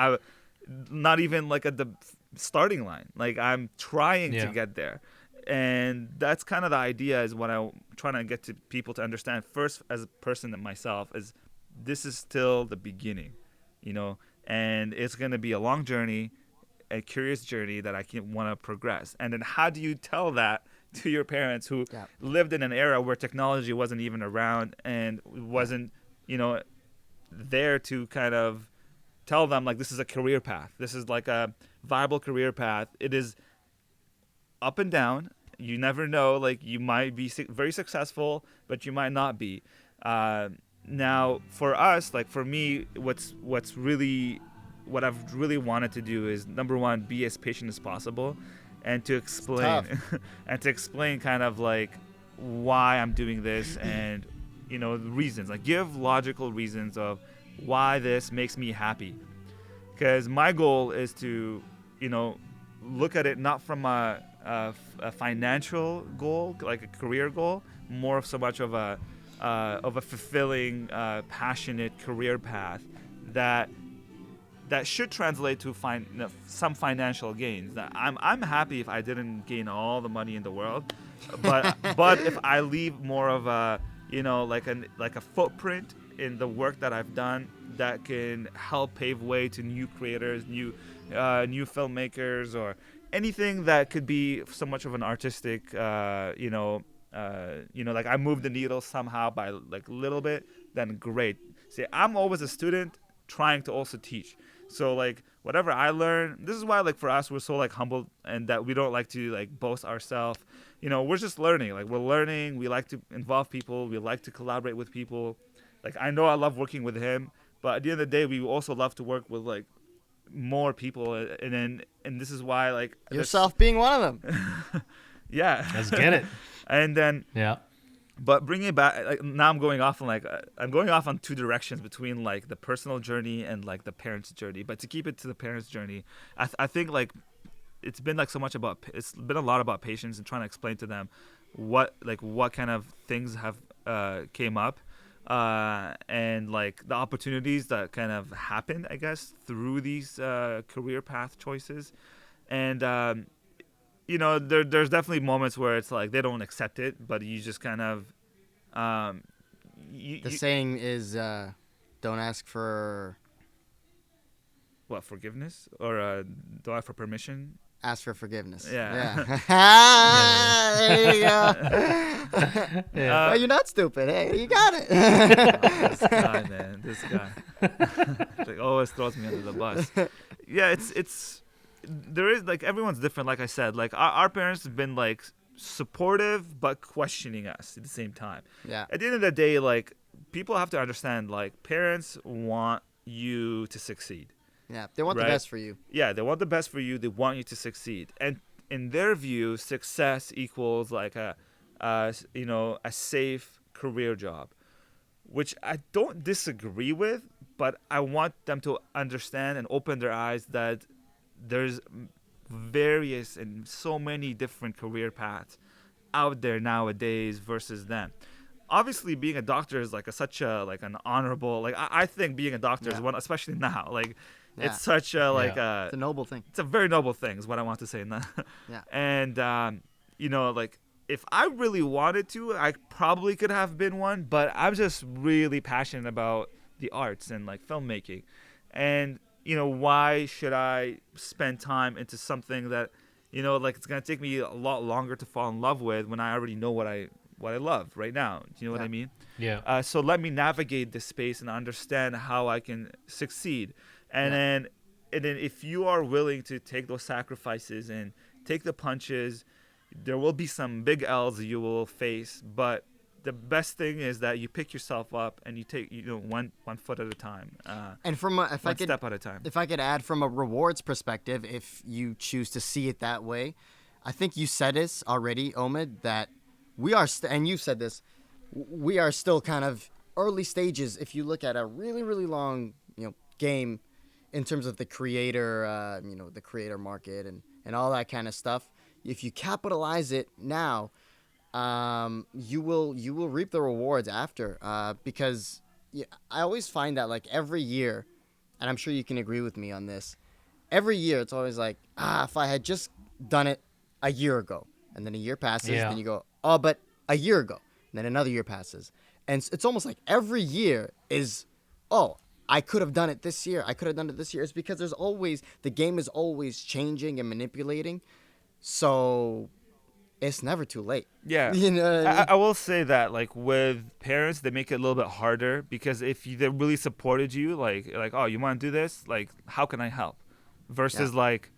Speaker 2: not even like at the starting line. Like I'm trying to get there. And that's kind of the idea, is what I'm trying to get to people to understand first as a person and myself, is this is still the beginning, you know, and it's going to be a long journey, a curious journey that I can want to progress. And then how do you tell that to your parents who lived in an era where technology wasn't even around and wasn't, you know, there to kind of tell them like, this is a career path. This is like a viable career path. It is up and down. You never know. Like you might be very successful, but you might not be. Now for us, like for me, what I've really wanted to do is, number one, be as patient as possible, and to explain kind of like why I'm doing this, and you know, the reasons, like give logical reasons of why this makes me happy. Because my goal is to, you know, look at it not from a financial goal, like a career goal, more of so much of a fulfilling, passionate career path that should translate to some financial gains. I'm happy if I didn't gain all the money in the world, but if I leave more of a, you know, like a footprint in the work that I've done that can help pave way to new creators, new filmmakers, or anything that could be so much of an artistic, like I moved the needle somehow by like a little bit, then great. See, I'm always a student trying to also teach. So like whatever I learn, this is why like for us we're so like humble, and that we don't like to like boast ourselves. You know, we're just learning. Like we're learning. We like to involve people. We like to collaborate with people. Like I know I love working with him, but at the end of the day, we also love to work with like more people, and this is why like
Speaker 3: yourself being one of them.
Speaker 2: Yeah,
Speaker 4: let's get it.
Speaker 2: And then but bringing it back, like now I'm going off on two directions between like the personal journey and like the parents' journey. But to keep it to the parents' journey, I think like it's been a lot about patience and trying to explain to them what kind of things have came up, and like the opportunities that kind of happened, I guess, through these career path choices. And you know, there's definitely moments where it's like they don't accept it, but you just kind of
Speaker 3: the saying is don't ask for
Speaker 2: what, forgiveness, or don't ask for permission,
Speaker 3: ask for forgiveness.
Speaker 2: Yeah.
Speaker 3: There you go. Well, you're not stupid. Hey, you got it.
Speaker 2: This guy, man, this guy like always throws me under the bus. Yeah, it's there is like, everyone's different. Like I said, like our parents have been like supportive but questioning us at the same time.
Speaker 3: Yeah.
Speaker 2: At the end of the day, like people have to understand, like parents want you to succeed.
Speaker 3: Yeah, they want the best for you.
Speaker 2: Yeah, they want the best for you. They want you to succeed, and in their view, success equals like a safe career job, which I don't disagree with, but I want them to understand and open their eyes that there's various and so many different career paths out there nowadays versus then. Obviously, being a doctor is like an honorable, like I think being a doctor is one, especially now, like it's such a
Speaker 3: it's a noble thing.
Speaker 2: It's a very noble thing is what I want to say.
Speaker 3: Yeah.
Speaker 2: And you know, like if I really wanted to, I probably could have been one, but I'm just really passionate about the arts and like filmmaking. And you know, why should I spend time into something that, you know, like it's gonna take me a lot longer to fall in love with when I already know what I love right now? Do you know what I mean?
Speaker 4: Yeah.
Speaker 2: So let me navigate this space and understand how I can succeed. And then if you are willing to take those sacrifices and take the punches, there will be some big L's you will face, but the best thing is that you pick yourself up and you take, you know, one foot at a time.
Speaker 3: And from one step
Speaker 2: at a time.
Speaker 3: If I could add from a rewards perspective, if you choose to see it that way, I think you said this already, Omid, that we are, and you said this, we are still kind of early stages. If you look at a really, really long, you know, game in terms of the creator, the creator market and all that kind of stuff. If you capitalize it now, you will reap the rewards after, because I always find that like every year, and I'm sure you can agree with me on this, every year it's always like, if I had just done it a year ago, and then a year passes, then you go, oh, but a year ago, and then another year passes, and it's almost like every year is, oh, I could have done it this year. I could have done it this year. It's because the game is always changing and manipulating, so it's never too late.
Speaker 2: Yeah.
Speaker 3: You know what I mean?
Speaker 2: I will say that, like, with parents, they make it a little bit harder, because if they really supported you, like, oh, you want to do this? Like, how can I help? Versus like,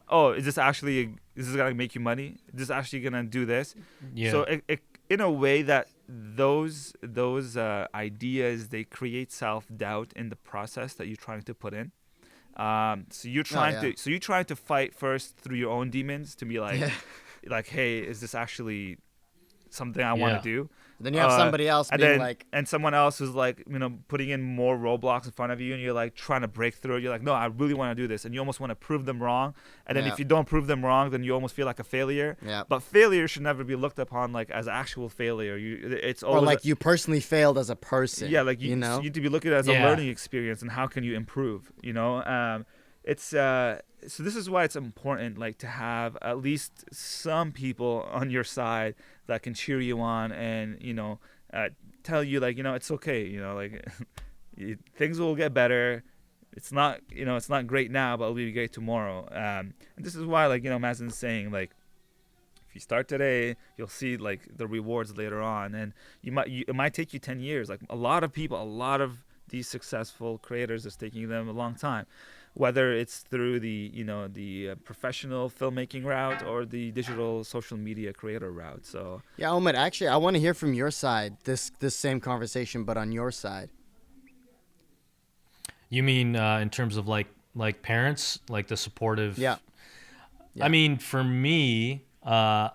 Speaker 2: oh, is this gonna make you money? Is this actually gonna do this?
Speaker 4: Yeah.
Speaker 2: So it in a way that those ideas, they create self-doubt in the process that you're trying to put in. So you're trying to fight first through your own demons to be like, like, hey, is this actually something I want to do?
Speaker 3: Then you have somebody else being
Speaker 2: and someone else who's like, putting in more roadblocks in front of you, and you're like trying to break through. You're like, no, I really want to do this, and you almost want to prove them wrong. And then if you don't prove them wrong, then you almost feel like a failure.
Speaker 3: Yeah.
Speaker 2: But failure should never be looked upon like as actual failure. It's always,
Speaker 3: or like you personally failed as a person.
Speaker 2: Yeah, like you need to be looking at it as a learning experience, and how can you improve? It's so this is why it's important, like, to have at least some people on your side that can cheer you on and tell you, like, it's okay, like things will get better. It's not great now, but it'll be great tomorrow. And this is why, like, Mazen's saying, like, if you start today, you'll see, like, the rewards later on, and it might take you 10 years. Like, a lot of these successful creators, it's taking them a long time, whether it's through the professional filmmaking route or the digital social media creator route. So
Speaker 3: yeah, Omid, actually, I want to hear from your side this same conversation, but on your side.
Speaker 4: You mean in terms of like parents, like the supportive?
Speaker 3: Yeah.
Speaker 4: I mean, for me, my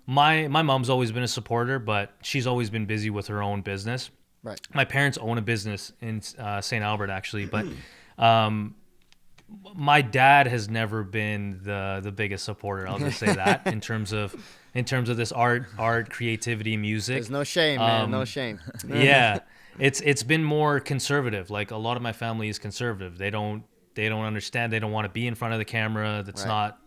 Speaker 4: mom's always been a supporter, but she's always been busy with her own business.
Speaker 3: Right.
Speaker 4: My parents own a business in St. Albert, actually, but my dad has never been the biggest supporter. I'll just say that in terms of this art, creativity, music.
Speaker 3: There's no shame, man. No shame.
Speaker 4: Yeah, it's been more conservative. Like, a lot of my family is conservative. They don't understand. They don't want to be in front of the camera. That's not.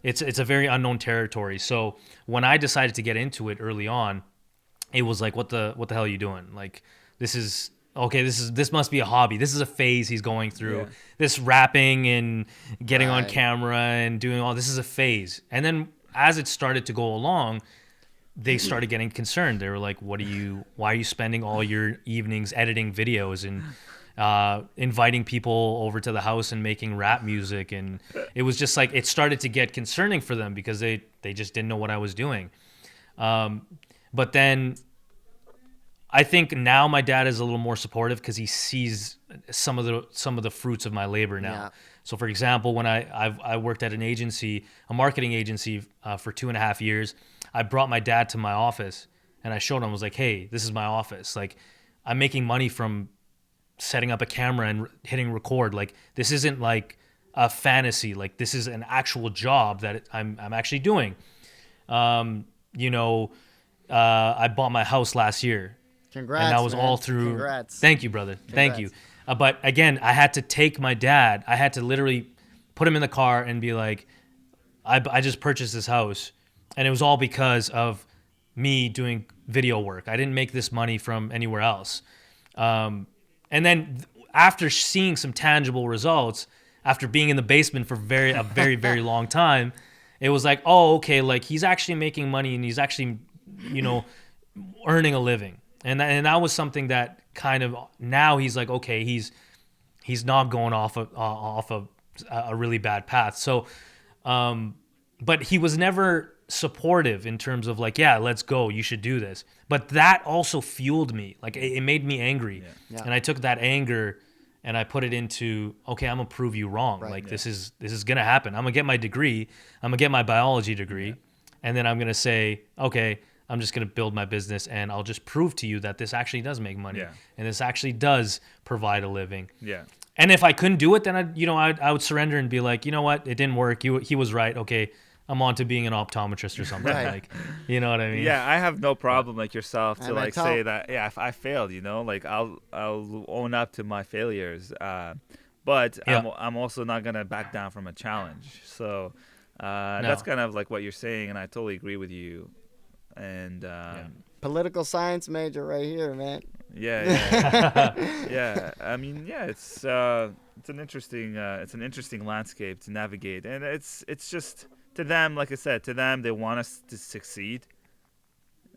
Speaker 4: It's a very unknown territory. So when I decided to get into it early on, it was like, what the hell are you doing? Like, this must be a hobby. This is a phase he's going through. Yeah. This rapping and getting on camera and doing all this is a phase. And then as it started to go along, they started getting concerned. They were like, why are you spending all your evenings editing videos and inviting people over to the house and making rap music? And it was just like, it started to get concerning for them because they just didn't know what I was doing. But then I think now my dad is a little more supportive because he sees some of the fruits of my labor now. Yeah. So, for example, when I worked at a marketing agency for 2.5 years, I brought my dad to my office and I showed him. I was like, hey, this is my office. Like, I'm making money from setting up a camera and hitting record. Like, this isn't like a fantasy. Like, this is an actual job that I'm actually doing. I bought my house last year.
Speaker 3: Congrats,
Speaker 4: and that was
Speaker 3: man.
Speaker 4: all through.
Speaker 3: Congrats.
Speaker 4: Thank you, brother.
Speaker 3: Congrats.
Speaker 4: Thank you. But again, I had to take my dad. I had to literally put him in the car and be like, I just purchased this house. And it was all because of me doing video work. I didn't make this money from anywhere else. And then after seeing some tangible results, after being in the basement for a very, very long time, it was like, oh, okay, like, he's actually making money and he's actually, earning a living. And that was something that kind of, now he's like, okay, he's not going off a really bad path. So, but he was never supportive in terms of like, yeah, let's go, you should do this. But that also fueled me. Like, it made me angry. Yeah. And I took that anger and I put it into, okay, I'm gonna prove you wrong. Right. Like, this is gonna happen. I'm gonna get my degree. I'm gonna get my biology degree. And then I'm gonna say, okay, I'm just going to build my business and I'll just prove to you that this actually does make money. Yeah. And this actually does provide a living. Yeah. And if I couldn't do it, then I would surrender and be like, you know what? It didn't work. He was right. Okay. I'm on to being an optometrist or something. Right. Like, you know what I mean?
Speaker 2: Yeah. I have no problem like yourself to like say that, yeah, if I failed, like I'll own up to my failures. but
Speaker 4: Yeah.
Speaker 2: I'm also not gonna back down from a challenge. So that's kind of like what you're saying, and I totally agree with you. And
Speaker 3: Political science major right here, man.
Speaker 2: yeah. I mean, yeah, it's an interesting landscape to navigate, and it's just to them, like I said, to them, they want us to succeed.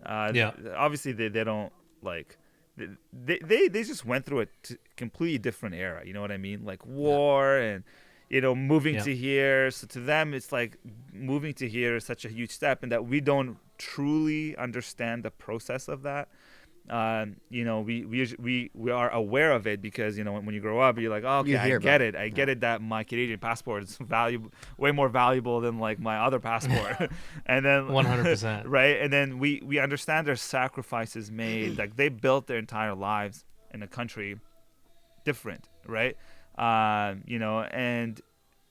Speaker 2: Obviously, they don't like. They just went through a completely different era. You know what I mean? Like war and moving to here. So to them, it's like moving to here is such a huge step, and that we don't truly understand the process of that. We are aware of it because when you grow up, you're like, oh, okay, I get it that my Canadian passport is way more valuable than like my other passport, and then
Speaker 4: 100%,
Speaker 2: right, and then we understand there's sacrifices made, like they built their entire lives in a country different, right? And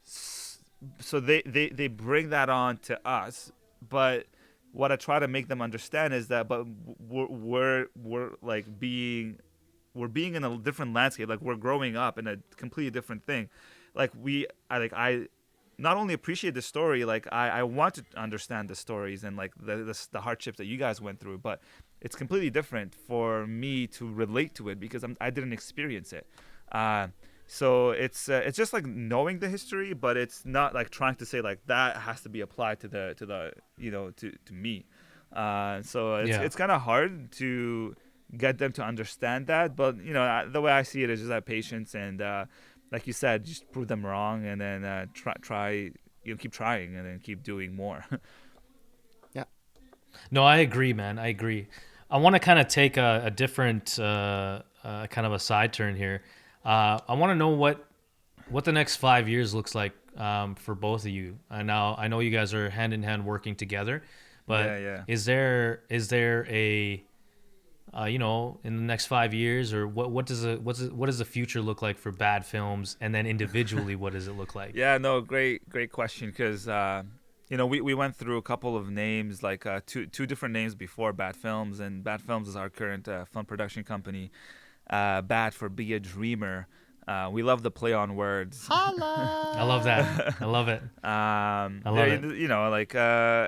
Speaker 2: so they bring that on to us, but what I try to make them understand is that, but we're being in a different landscape. Like we're growing up in a completely different thing. Like I not only appreciate the story, like I want to understand the stories and like the hardships that you guys went through, but it's completely different for me to relate to it because I didn't experience it. So it's just like knowing the history, but it's not like trying to say like that has to be applied to me. So it's kind of hard to get them to understand that, but the way I see it is just that patience and like you said, just prove them wrong and then try keep trying and then keep doing more.
Speaker 3: Yeah.
Speaker 4: No, I agree, man. I agree. I want to kind of take a different kind of a side turn here. I want to know what the next 5 years looks like for both of you. Now I know you guys are hand in hand working together, but is there a in the next 5 years, or what does the future look like for Bad Films, and then individually what does it look like?
Speaker 2: Yeah, no, great question, because we went through a couple of names, like two different names before Bad Films, and Bad Films is our current film production company. Bad for Be a Dreamer. We love the play on words.
Speaker 3: Holla!
Speaker 4: I love that. I love it. I love it.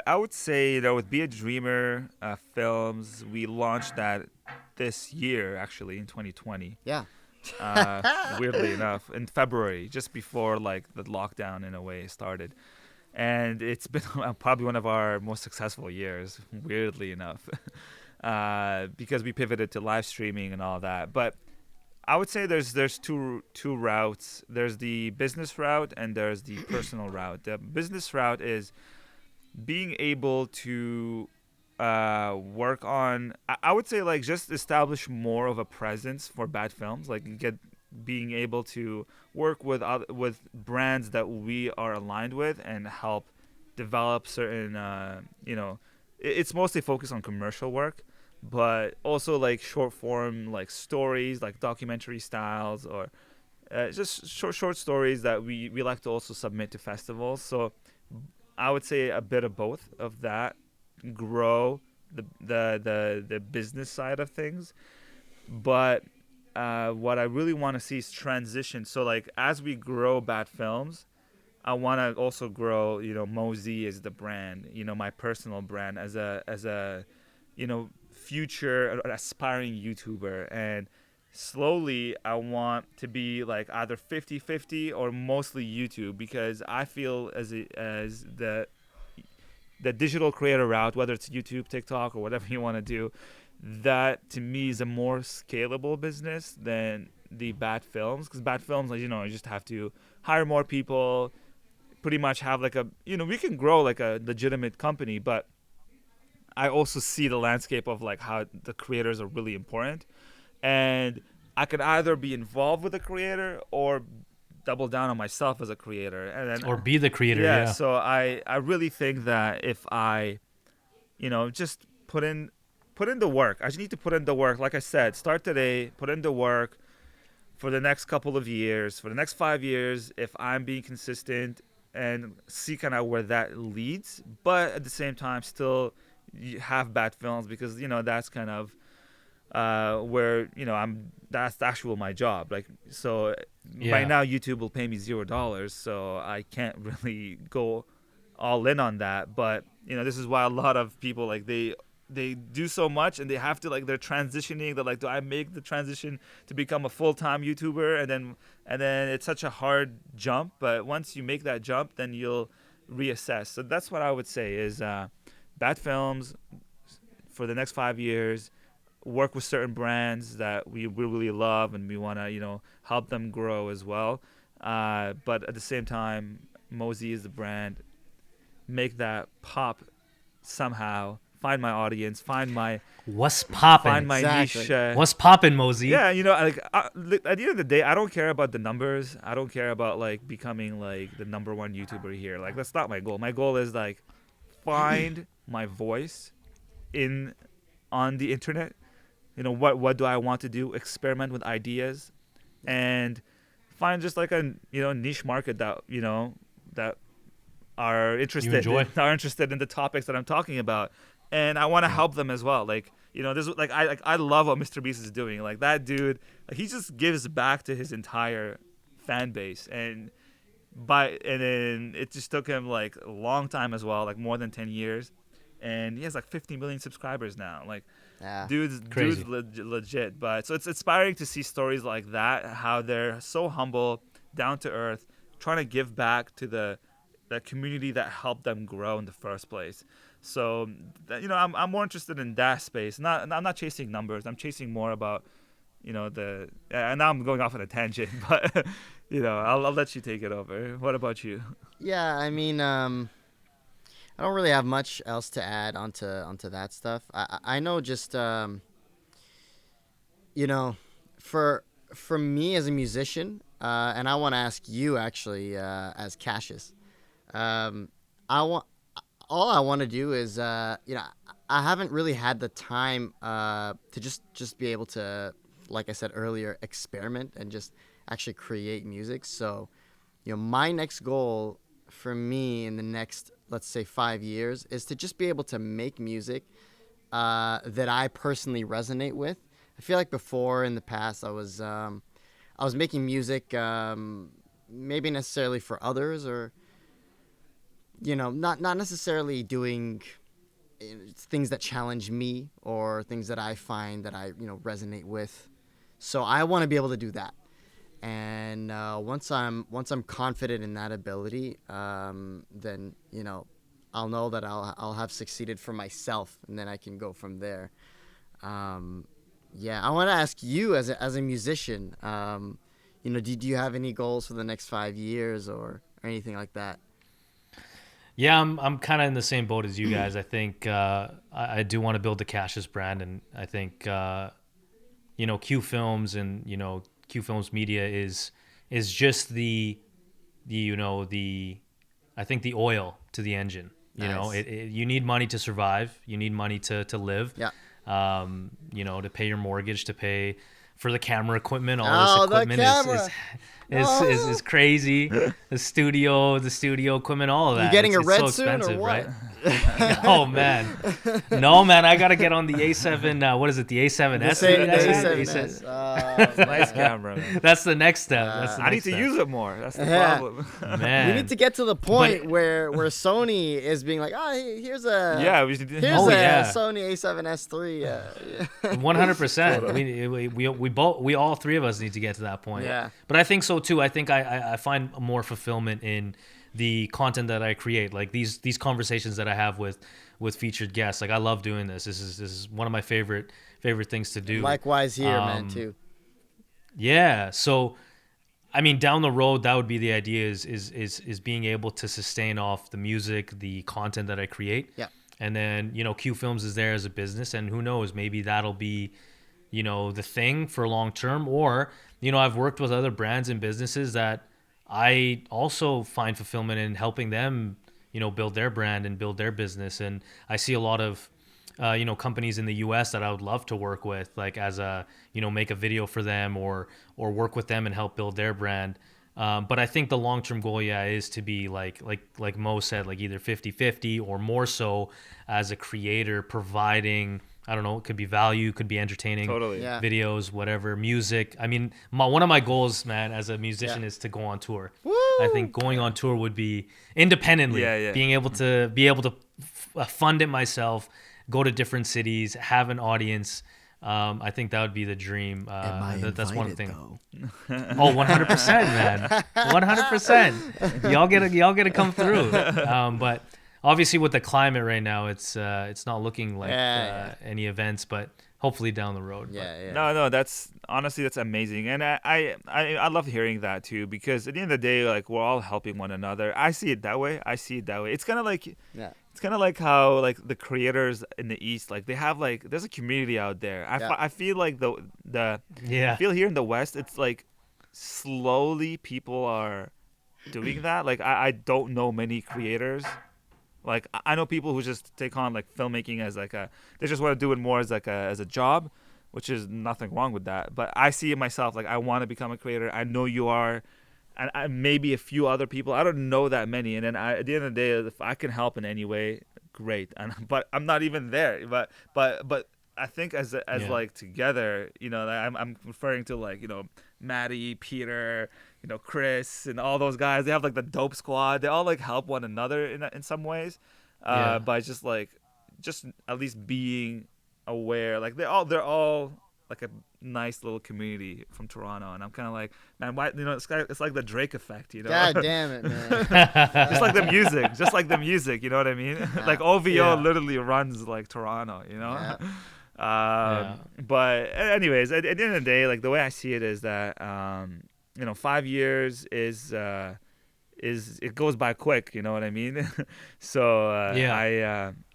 Speaker 2: I would say, with Be a Dreamer films, we launched that this year, actually, in 2020.
Speaker 3: Yeah.
Speaker 2: Weirdly enough, in February, just before like the lockdown in a way started. And it's been probably one of our most successful years, weirdly enough. Because we pivoted to live streaming and all that. But I would say there's two routes. There's the business route and there's the personal route. The business route is being able to work on, I would say, like, just establish more of a presence for Bad Films, like being able to work with brands that we are aligned with and help develop certain it's mostly focused on commercial work, but also like short form, like stories, like documentary styles, or just short stories that we like to also submit to festivals. So I would say a bit of both of that, grow the business side of things. But what I really want to see is transition. So like as we grow Bad Films, I want to also grow, Mozy as the brand, my personal brand as a future aspiring YouTuber. And slowly I want to be like either 50-50 or mostly YouTube, because I feel as the digital creator route, whether it's YouTube, TikTok, or whatever you want to do, that to me is a more scalable business than the Bad Films. Because Bad Films, like, you just have to hire more people, pretty much have like we can grow like a legitimate company, but I also see the landscape of like how the creators are really important, and I could either be involved with the creator or double down on myself as a creator, and then
Speaker 4: or be the creator. Yeah.
Speaker 2: So I really think that if I just put in the work, I just need to put in the work. Like I said, start today, put in the work for the next couple of years, for the next 5 years, if I'm being consistent, and see kind of where that leads. But at the same time, still you have Bad Films, because that's kind of where that's actual my job. Like, so right now YouTube will pay me $0, so I can't really go all in on that. But this is why a lot of people, like, they do so much, and they have to, like, they're transitioning. They're like, do I make the transition to become a full-time YouTuber? And then it's such a hard jump. But once you make that jump, then you'll reassess. So that's what I would say is Bat Films for the next 5 years. Work with certain brands that we really love, and we want to help them grow as well. But at the same time, Mosey is the brand. Make that pop somehow. Find my audience. Find my
Speaker 4: what's poppin'.
Speaker 2: Find my niche.
Speaker 4: What's poppin', at
Speaker 2: the end of the day, I don't care about the numbers. I don't care about, like, becoming, like, the number one YouTuber here. Like, that's not my goal. My goal is, like, find my voice on the internet. What do I want to do? Experiment with ideas, and find just like a niche market that that are interested in the topics that I'm talking about, and I want to help them as well. Like, this, like, I love what Mr. Beast is doing. Like, that dude, like, he just gives back to his entire fan base, and then it just took him, like, a long time as well, like more than 10 years, and he has like 50 million subscribers now. Like, dude's legit. But so it's inspiring to see stories like that, how they're so humble, down to earth, trying to give back to the community that helped them grow in the first place. So I'm more interested in that space. I'm not chasing numbers. I'm chasing more about and now I'm going off on a tangent, but I'll let you take it over. What about you?
Speaker 3: Yeah, I mean, I don't really have much else to add onto that stuff. I know just for me as a musician, and I want to ask you actually as Qashus, all I want to do is I haven't really had the time to just be able to, like I said earlier, experiment and just actually create music. So my next goal for me in the next, let's say, 5 years is to just be able to make music that I personally resonate with. I feel like before, in the past, I was making music maybe necessarily for others, or not necessarily doing things that challenge me or things that I find that I resonate with. So I want to be able to do that. And once I'm confident in that ability, then I'll know that I'll have succeeded for myself, and then I can go from there. I want to ask you as a musician, do you have any goals for the next 5 years or anything like that?
Speaker 4: Yeah, I'm kind of in the same boat as you guys. I think I do want to build the Qashus brand, and I think Q Films and Q Films Media is just the I think the oil to the engine.
Speaker 3: Nice.
Speaker 4: You need money to survive. You need money to live.
Speaker 3: Yeah.
Speaker 4: To pay your mortgage, to pay for the camera equipment. All this equipment is crazy. The studio equipment, all of that.
Speaker 3: You getting
Speaker 4: it's
Speaker 3: a red
Speaker 4: so
Speaker 3: soon
Speaker 4: expensive,
Speaker 3: or what?
Speaker 4: right? Oh man, no man, I gotta get on the A7. What is it? The A7S.
Speaker 3: The A7S.
Speaker 2: Nice camera.
Speaker 4: That's the next step.
Speaker 2: I need to use it more. That's the problem.
Speaker 4: Man,
Speaker 3: we need to get to the point where Sony is being like, here's a Sony A7S III.
Speaker 4: 100%. We all three of us need to get to that point.
Speaker 3: Yeah.
Speaker 4: But I think so too. I think I find more fulfillment in the content that I create, like these conversations that I have with featured guests. Like, I love doing this. This is one of my favorite things to do.
Speaker 3: Likewise here, man, too.
Speaker 4: Yeah. So, I mean, down the road, that would be the idea is being able to sustain off the music, the content that I create.
Speaker 3: Yeah.
Speaker 4: And then, Q Films is there as a business, and who knows, maybe that'll be, the thing for long term. Or, I've worked with other brands and businesses that I also find fulfillment in helping them, build their brand and build their business. And I see a lot of, companies in the US that I would love to work with, like as a, make a video for them or work with them and help build their brand. But I think the long-term goal, is to be like Mo said, like either 50-50 or more so as a creator, providing I don't know, it could be value, could be entertaining
Speaker 2: Totally.
Speaker 3: Yeah.
Speaker 4: videos, whatever, music. I mean, one of my goals, man, as a musician is to go on tour.
Speaker 3: Woo!
Speaker 4: I think going on tour would be independently, being able to fund it myself, go to different cities, have an audience. I think that would be the dream. That's one thing.
Speaker 3: Though?
Speaker 4: Oh, 100%, man. 100%. Y'all gotta come through. But obviously with the climate right now, it's not looking like any events, but hopefully down the road.
Speaker 3: Yeah.
Speaker 2: No, that's amazing, and I love hearing that too, because at the end of the day, like, we're all helping one another. I see it that way. It's kind of like it's kind of like how, like, the creators in the East, like, they have, like, there's a community out there. I feel like I feel here in the West, it's like slowly people are doing that. Like, I don't know many creators. Like, I know people who just take on, like, filmmaking as, like, they just want to do it more as, like, as a job, which is nothing wrong with that. But I see it myself. Like, I want to become a creator. I know you are. And maybe a few other people. I don't know that many. And then at the end of the day, if I can help in any way, great. But I'm not even there. But I think as like, together, you know, I'm referring to, like, you know, Maddie, Peter, you know, Chris, and all those guys. They have, like, the dope squad. They all, like, help one another in some ways, by just at least being aware. Like, they're all like a nice little community from Toronto, and I'm kind of like, man, why? You know, it's like the Drake effect, you know.
Speaker 3: God damn it, man.
Speaker 2: just like the music, you know what I mean? Like, OVO literally runs, like, Toronto, you know. But anyways, at the end of the day, like, the way I see it is that 5 years is it goes by quick, you know what I mean? So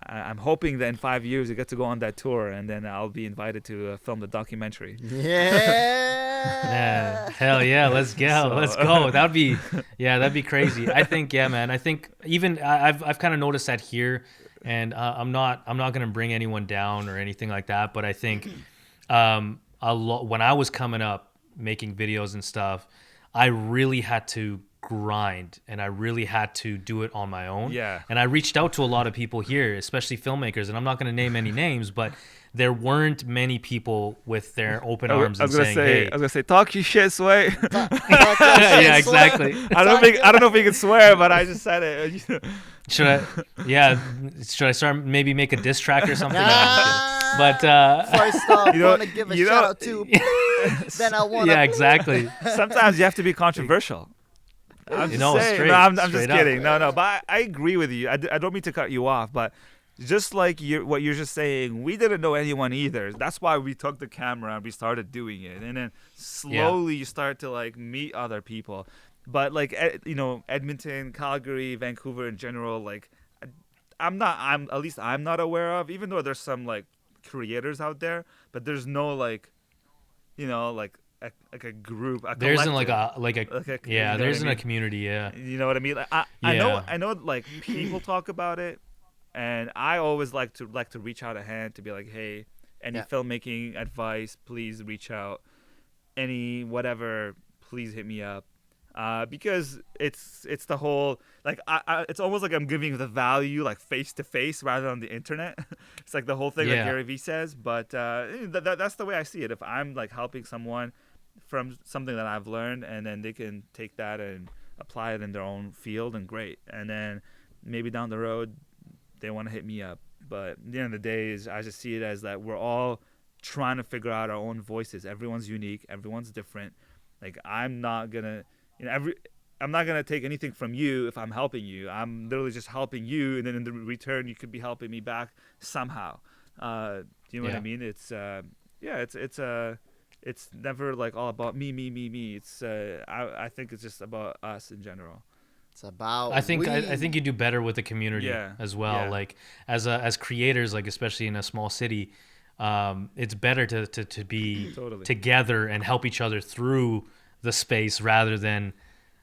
Speaker 2: I'm hoping that in 5 years we get to go on that tour, and then I'll be invited to film the documentary.
Speaker 3: Yeah.
Speaker 4: Hell yeah, let's go. Let's go. That'd be crazy. I think, man. I think even I've kind of noticed that here, and I'm not gonna bring anyone down or anything like that, but I think when I was coming up making videos and stuff, I really had to grind, and I really had to do it on my own.
Speaker 2: Yeah.
Speaker 4: And I reached out to a lot of people here, especially filmmakers, and I'm not going to name any names, but there weren't many people with their open arms and saying, "Hey."
Speaker 2: I was gonna say, talk your shit, Sway.
Speaker 4: Yeah, exactly.
Speaker 2: I don't know if you can swear, but I just said it.
Speaker 4: Should I start maybe make a diss track or something? But
Speaker 3: First off, I want to give a shout out to. Then I want to.
Speaker 4: Yeah, exactly.
Speaker 2: Sometimes you have to be controversial. I'm just saying.
Speaker 4: Straight,
Speaker 2: no, I'm just kidding.
Speaker 4: Up.
Speaker 2: No, but I agree with you. I don't mean to cut you off, but just like what you're just saying, we didn't know anyone either. That's why we took the camera and we started doing it, and then slowly you start to, like, meet other people. But, like, Edmonton, Calgary, Vancouver in general, like, I'm not aware of, even though there's some, like, creators out there, but there's no, like, like a group.
Speaker 4: There isn't like a there isn't a community. Yeah,
Speaker 2: you know what I mean. Like, I know, like, people talk about it, and I always like to reach out a hand to be like, hey, any filmmaking advice, please reach out. Any whatever, please hit me up. Because it's the whole, like, it's almost like I'm giving the value, like, face to face rather than the internet. It's like the whole thing that Gary Vee says, but that's the way I see it. If I'm, like, helping someone from something that I've learned, and then they can take that and apply it in their own field, and great. And then maybe down the road they want to hit me up. But at the end of the day, I just see it as that we're all trying to figure out our own voices. Everyone's unique, everyone's different. Like, I'm not gonna take anything from you if I'm helping you. I'm literally just helping you, and then in the return, you could be helping me back somehow. Do you know what I mean? It's never, like, all about me. It's I think it's just about us in general.
Speaker 3: It's about.
Speaker 4: I think you do better with the community as well.
Speaker 2: Yeah.
Speaker 4: Like, as creators, like, especially in a small city, it's better to be together and help each other through the space rather than,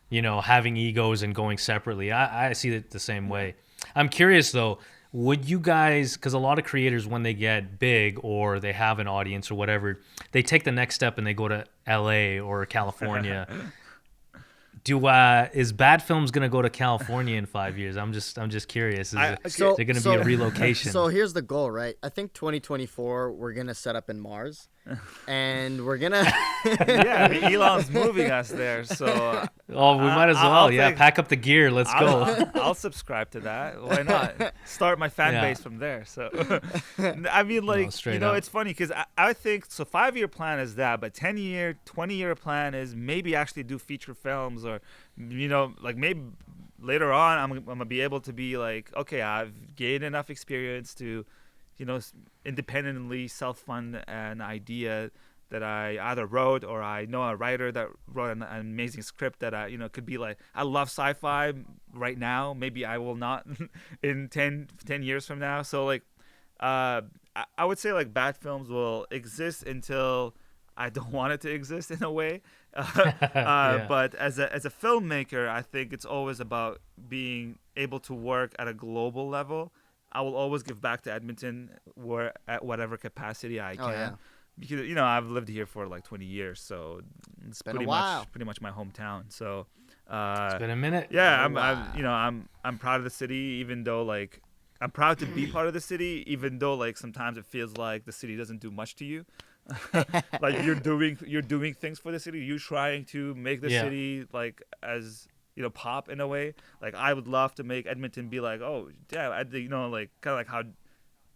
Speaker 4: having egos and going separately. I see it the same way. I'm curious though, would you guys, because a lot of creators, when they get big or they have an audience or whatever, they take the next step and they go to LA or California. Is Bad Films gonna go to California in 5 years? I'm just curious. Is there gonna be a relocation?
Speaker 3: So here's the goal, right? I think 2024 we're gonna set up in Mars, and we're gonna.
Speaker 2: Yeah, I mean, Elon's moving us there, so.
Speaker 4: We might as well. Pack up the gear. Let's go.
Speaker 2: I'll subscribe to that. Why not? Start my fan base from there. So, I mean, like, it's funny because I think so. 5-year plan is that, but 10-year, 20-year plan is maybe actually do feature films, or, like maybe later on I'm gonna be able to be like, okay, I've gained enough experience to, independently self-fund an idea that I either wrote, or I know a writer that wrote an amazing script that could be like, I love sci-fi right now. Maybe I will not in 10 years from now. So like, I would say like Bad Films will exist until I don't want it to exist in a way. But as a filmmaker, I think it's always about being able to work at a global level. I will always give back to Edmonton at whatever capacity I can. Oh, yeah. Because I've lived here for like 20 years, so it's pretty much my hometown. So
Speaker 4: it's been a minute.
Speaker 2: Yeah, I'm proud of the city, even though like I'm proud to be part of the city, even though like sometimes it feels like the city doesn't do much to you. Like you're doing things for the city. You're trying to make the city like as pop in a way. Like I would love to make Edmonton be like, oh yeah, like kind of like how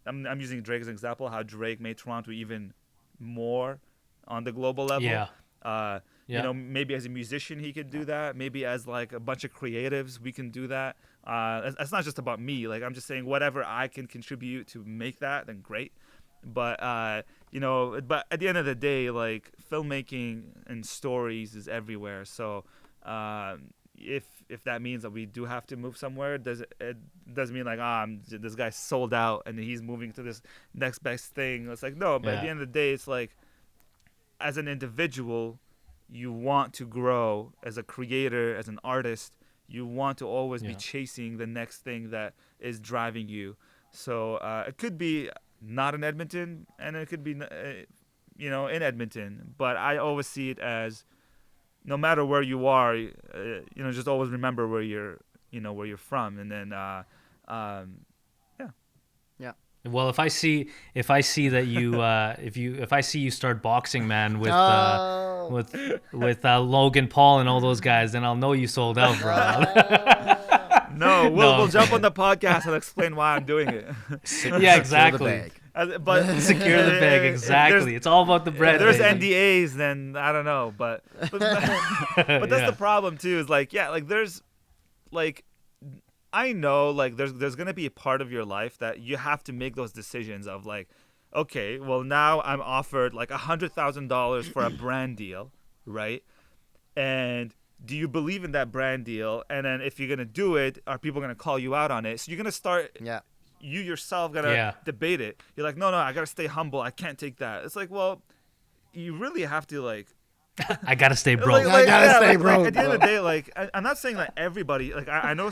Speaker 2: I'm using Drake as an example. How Drake made Toronto even more on the global level. Maybe as a musician he could do that. Maybe as like a bunch of creatives we can do that. It's not just about me. Like I'm just saying whatever I can contribute to make that, then great. But but at the end of the day, like filmmaking and stories is everywhere. So if that means that we do have to move somewhere, it doesn't mean like this guy's sold out and he's moving to this next best thing. It's like no, but at the end of the day, it's like as an individual, you want to grow as a creator, as an artist. You want to always be chasing the next thing that is driving you. So it could be not in Edmonton, and it could be in Edmonton. But I always see it as no matter where you are, just always remember where you're from, and then
Speaker 4: Well, if I see that you if I see you start boxing, man, with Logan Paul and all those guys, then I'll know you sold out, bro.
Speaker 2: No, we'll jump on the podcast and explain why I'm doing it.
Speaker 4: Yeah, exactly.
Speaker 2: But
Speaker 4: secure the bag, exactly. It's all about the bread.
Speaker 2: There's NDAs, then I don't know, but that's the problem too. Is like there's like I know like there's gonna be a part of your life that you have to make those decisions of like, okay, well now I'm offered like $100,000 for a brand deal, right? And do you believe in that brand deal? And then if you're gonna do it, are people gonna call you out on it? So you're gonna start. Yeah. You yourself gotta debate it. You're like, no, I gotta stay humble. I can't take that. It's like, well, you really have to like.
Speaker 4: I gotta stay broke.
Speaker 3: I gotta stay broke.
Speaker 2: At the end of the day, like, I'm not saying that everybody. Like, I know,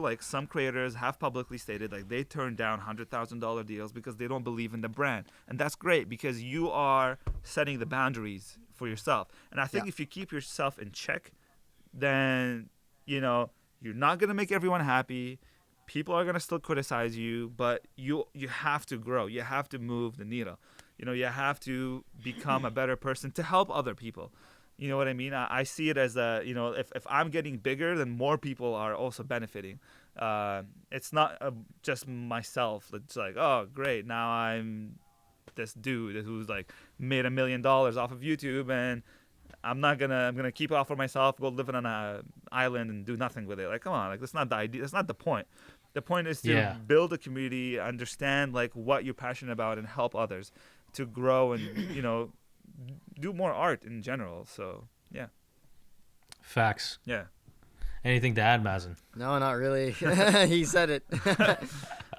Speaker 2: like some creators have publicly stated like they turn down $100,000 deals because they don't believe in the brand, and that's great because you are setting the boundaries for yourself. And I think if you keep yourself in check, then you're not gonna make everyone happy. People are going to still criticize you, but you have to grow. You have to move the needle. You have to become a better person to help other people. You know what I mean? I see it as if I'm getting bigger, then more people are also benefiting. It's not just myself. It's like, oh, great. Now I'm this dude who's like made $1 million off of YouTube, and I'm gonna keep it all for myself, go live on an island and do nothing with it. Like, come on, like that's not the idea. That's not the point. The point is to build a community, understand like what you're passionate about, and help others to grow and do more art in general. So yeah.
Speaker 4: Facts.
Speaker 2: Yeah.
Speaker 4: Anything to add, Mazen?
Speaker 3: No, not really. He said it.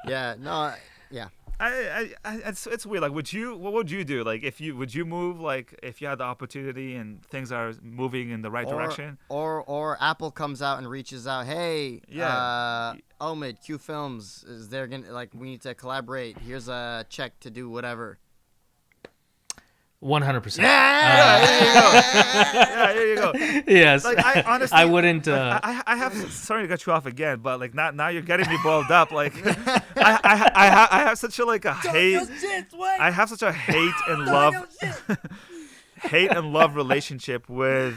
Speaker 3: Yeah. No. Yeah.
Speaker 2: It's weird. Like, what would you do? Like, would you move? Like, if you had the opportunity and things are moving in the right direction?
Speaker 3: Or Apple comes out and reaches out. Hey, Omid, Q Films, is there gonna we need to collaborate? Here's a check to do whatever.
Speaker 4: 100%.
Speaker 2: Yeah, there you go.
Speaker 4: Yes.
Speaker 2: Like I honestly,
Speaker 4: I wouldn't.
Speaker 2: I have. Sorry to cut you off again, but like now you're getting me boiled up. Like I have such a like a hate. I have such a hate and love, hate and love relationship with,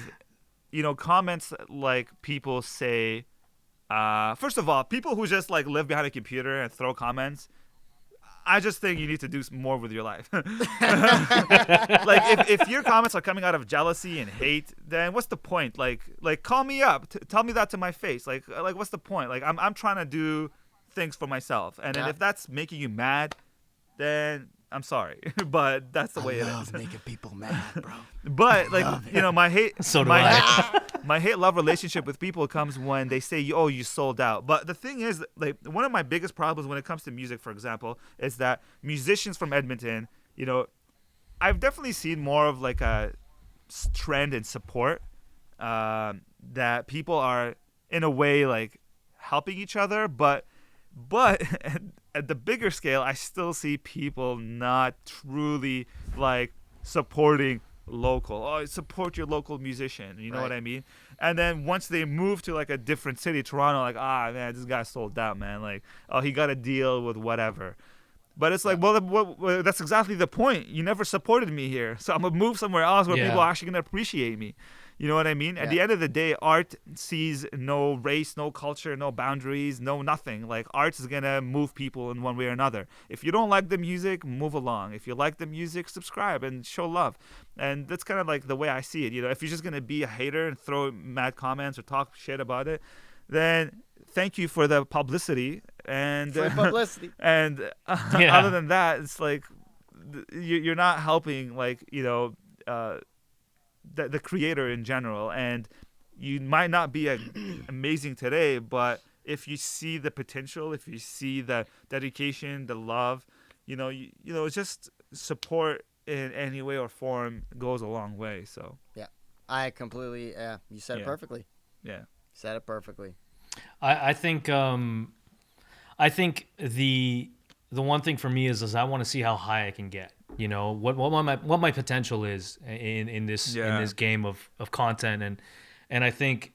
Speaker 2: comments like people say. First of all, people who just like live behind a computer and throw comments. I just think you need to do more with your life. Like if your comments are coming out of jealousy and hate, then what's the point? Like call me up, tell me that to my face. Like what's the point? Like I'm trying to do things for myself, and then if that's making you mad, then I'm sorry, but that's the way it is.
Speaker 3: I love making people mad, bro.
Speaker 2: But like my hate,
Speaker 4: So do
Speaker 2: my hate-love relationship with people comes when they say, "Oh, you sold out." But the thing is, like one of my biggest problems when it comes to music, for example, is that musicians from Edmonton, I've definitely seen more of like a trend in support, that people are in a way like helping each other, but at the bigger scale, I still see people not truly like supporting local. Oh, support your local musician. You know what I mean? And then once they move to like a different city, Toronto, like, man, this guy sold out, man. Like, oh, he got a deal with whatever. But it's like, well, that's exactly the point. You never supported me here, so I'm gonna move somewhere else where people are actually gonna appreciate me. You know what I mean? At the end of the day, art sees no race, no culture, no boundaries, no nothing. Like, art is going to move people in one way or another. If you don't like the music, move along. If you like the music, subscribe and show love. And that's kind of like the way I see it. If you're just going to be a hater and throw mad comments or talk shit about it, then thank you for the publicity. And
Speaker 3: For publicity.
Speaker 2: And other than that, it's like you're not helping, like, the creator in general, and you might not be amazing today, but if you see the potential, if you see the dedication, the love, just support in any way or form goes a long way. So
Speaker 3: I completely you said it perfectly. Said it perfectly.
Speaker 4: I think the one thing for me is I want to see how high I can get. What my potential is in this game of content, and I think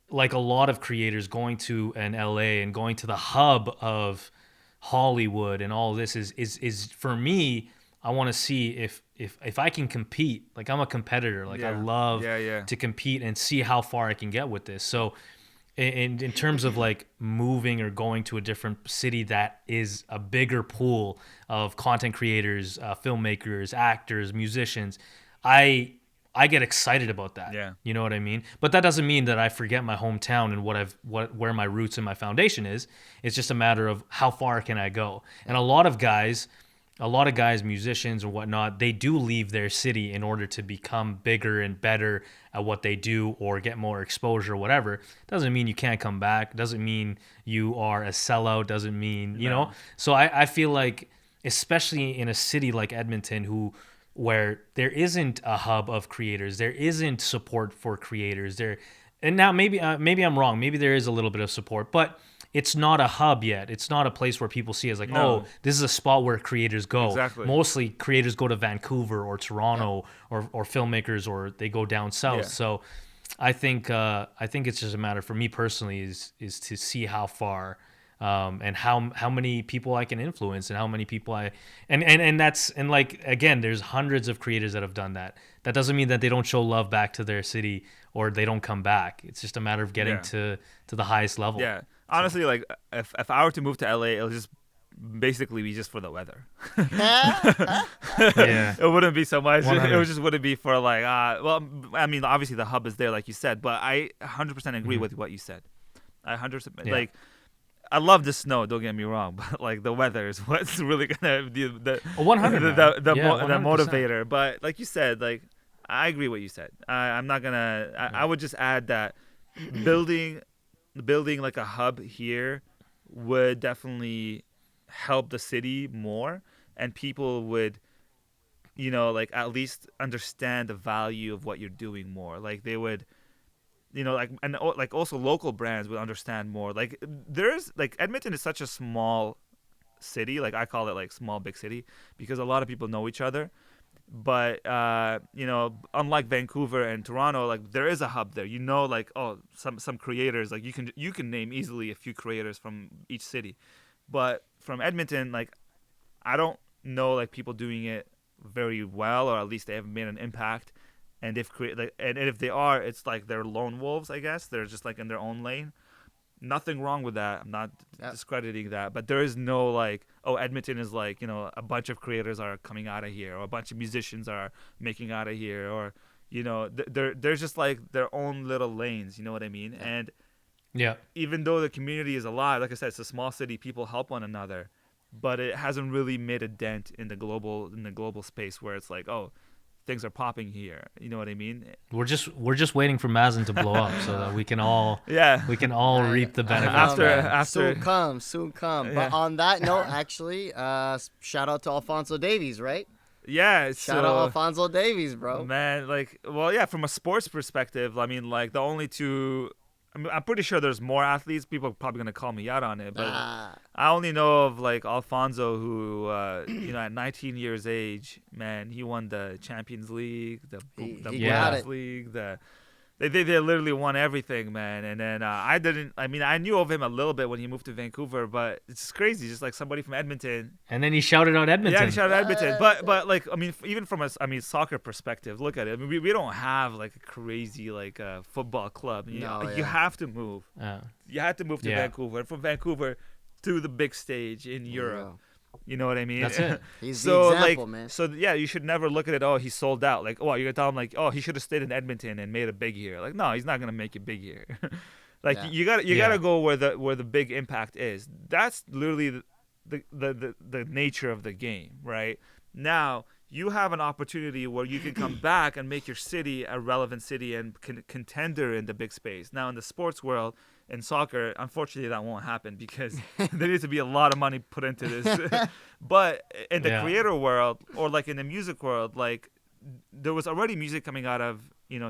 Speaker 4: like a lot of creators going to an LA and going to the hub of Hollywood and all this is for me. I want to see if I can compete. Like, I'm a competitor. Like, I love to compete and see how far I can get with this. So in terms of like moving or going to a different city that is a bigger pool of content creators, filmmakers, actors, musicians, I get excited about that. You know what I mean? But that doesn't mean that I forget my hometown and where my roots and my foundation is. It's just a matter of how far can I go. And a lot of guys, musicians and whatnot, they do leave their city in order to become bigger and better at what they do or get more exposure or whatever. Doesn't mean you can't come back. Doesn't mean you are a sellout. Doesn't mean, So I feel like, especially in a city like Edmonton, where there isn't a hub of creators, there isn't support for creators there. And now maybe I'm wrong. Maybe there is a little bit of support, but it's not a hub yet. It's not a place where people see as like, oh, this is a spot where creators go.
Speaker 2: Exactly.
Speaker 4: Mostly creators go to Vancouver or Toronto or filmmakers, or they go down south.
Speaker 2: Yeah.
Speaker 4: So I think it's just a matter for me personally is to see how far and how many people I can influence and how many people and like, again, there's hundreds of creators that have done that. That doesn't mean that they don't show love back to their city or they don't come back. It's just a matter of getting to the highest level.
Speaker 2: Yeah. Honestly, like if I were to move to LA, it'll just basically be just for the weather. It wouldn't be so much.
Speaker 4: 100.
Speaker 2: It just wouldn't be for like, well, I mean, obviously the hub is there, like you said, but I 100% agree with what you said. I 100% like. I love the snow. Don't get me wrong, but like the weather is what's really gonna be the
Speaker 4: 100
Speaker 2: the
Speaker 4: 100%.
Speaker 2: motivator. But like you said, like I agree what you said. I'm not gonna. I would just add that building like a hub here would definitely help the city more, and people would, like at least understand the value of what you're doing more. Like they would, like, and like also local brands would understand more. Like there's like Edmonton is such a small city. Like I call it like small big city because a lot of people know each other. But unlike Vancouver and Toronto, like there is a hub there. Like some creators, like you can name easily a few creators from each city. But from Edmonton, like I don't know like people doing it very well, or at least they haven't made an impact. And if they are, it's like they're lone wolves, I guess. They're just like in their own lane. Nothing wrong with that. I'm not discrediting that, but there is no like, oh, Edmonton is like, a bunch of creators are coming out of here, or a bunch of musicians are making out of here, or they're just like their own little lanes. You know what I mean? And even though the community is alive, like I said, it's a small city. People help one another, but it hasn't really made a dent in the global space where it's like, oh, things are popping here. You know what I mean?
Speaker 4: We're just waiting for Mazen to blow up so that we can all reap the benefits.
Speaker 2: After
Speaker 3: soon come.
Speaker 2: Yeah.
Speaker 3: But on that note, actually, shout out to Alfonso Davies, right?
Speaker 2: Yeah.
Speaker 3: Shout out Alfonso Davies, bro.
Speaker 2: Man, from a sports perspective, I mean, like the only two. I'm pretty sure there's more athletes. People are probably gonna call me out on it, but I only know of like Alfonso, who at 19 years age, man, he won the Champions League, the Bundesliga, League, they literally won everything, man. And then I knew of him a little bit when he moved to Vancouver, but it's just crazy, just like somebody from Edmonton.
Speaker 4: And then he shouted out Edmonton.
Speaker 2: Yeah, he shouted out Edmonton. But like, I mean, even from a soccer perspective, look at it. I mean, we don't have like a crazy like football club. You have to move. You have to move to Vancouver, and from Vancouver to the big stage in Europe. You know what I mean?
Speaker 4: That's it.
Speaker 3: He's the example,
Speaker 2: like,
Speaker 3: man.
Speaker 2: So yeah, you should never look at it. Oh, he sold out. Like, oh, you're gonna tell him like, oh, he should have stayed in Edmonton and made it big here. Like, no, he's not gonna make it big here. Like, you gotta go where the big impact is. That's literally the nature of the game, right? Now you have an opportunity where you can come back and make your city a relevant city and contender in the big space. Now in the sports world. In soccer, unfortunately, that won't happen because there needs to be a lot of money put into this. But in the creator world, or like in the music world, like there was already music coming out of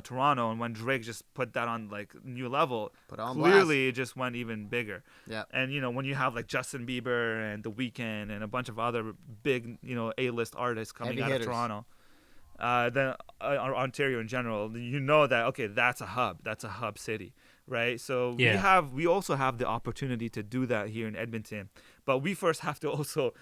Speaker 2: Toronto, and when Drake just put that on like new level, clearly it just went even bigger. Yeah. And when you have like Justin Bieber and The Weeknd and a bunch of other big A-list artists coming out of Toronto, then Ontario in general, that okay, that's a hub city. Right, so we also have the opportunity to do that here in Edmonton, but we first have to also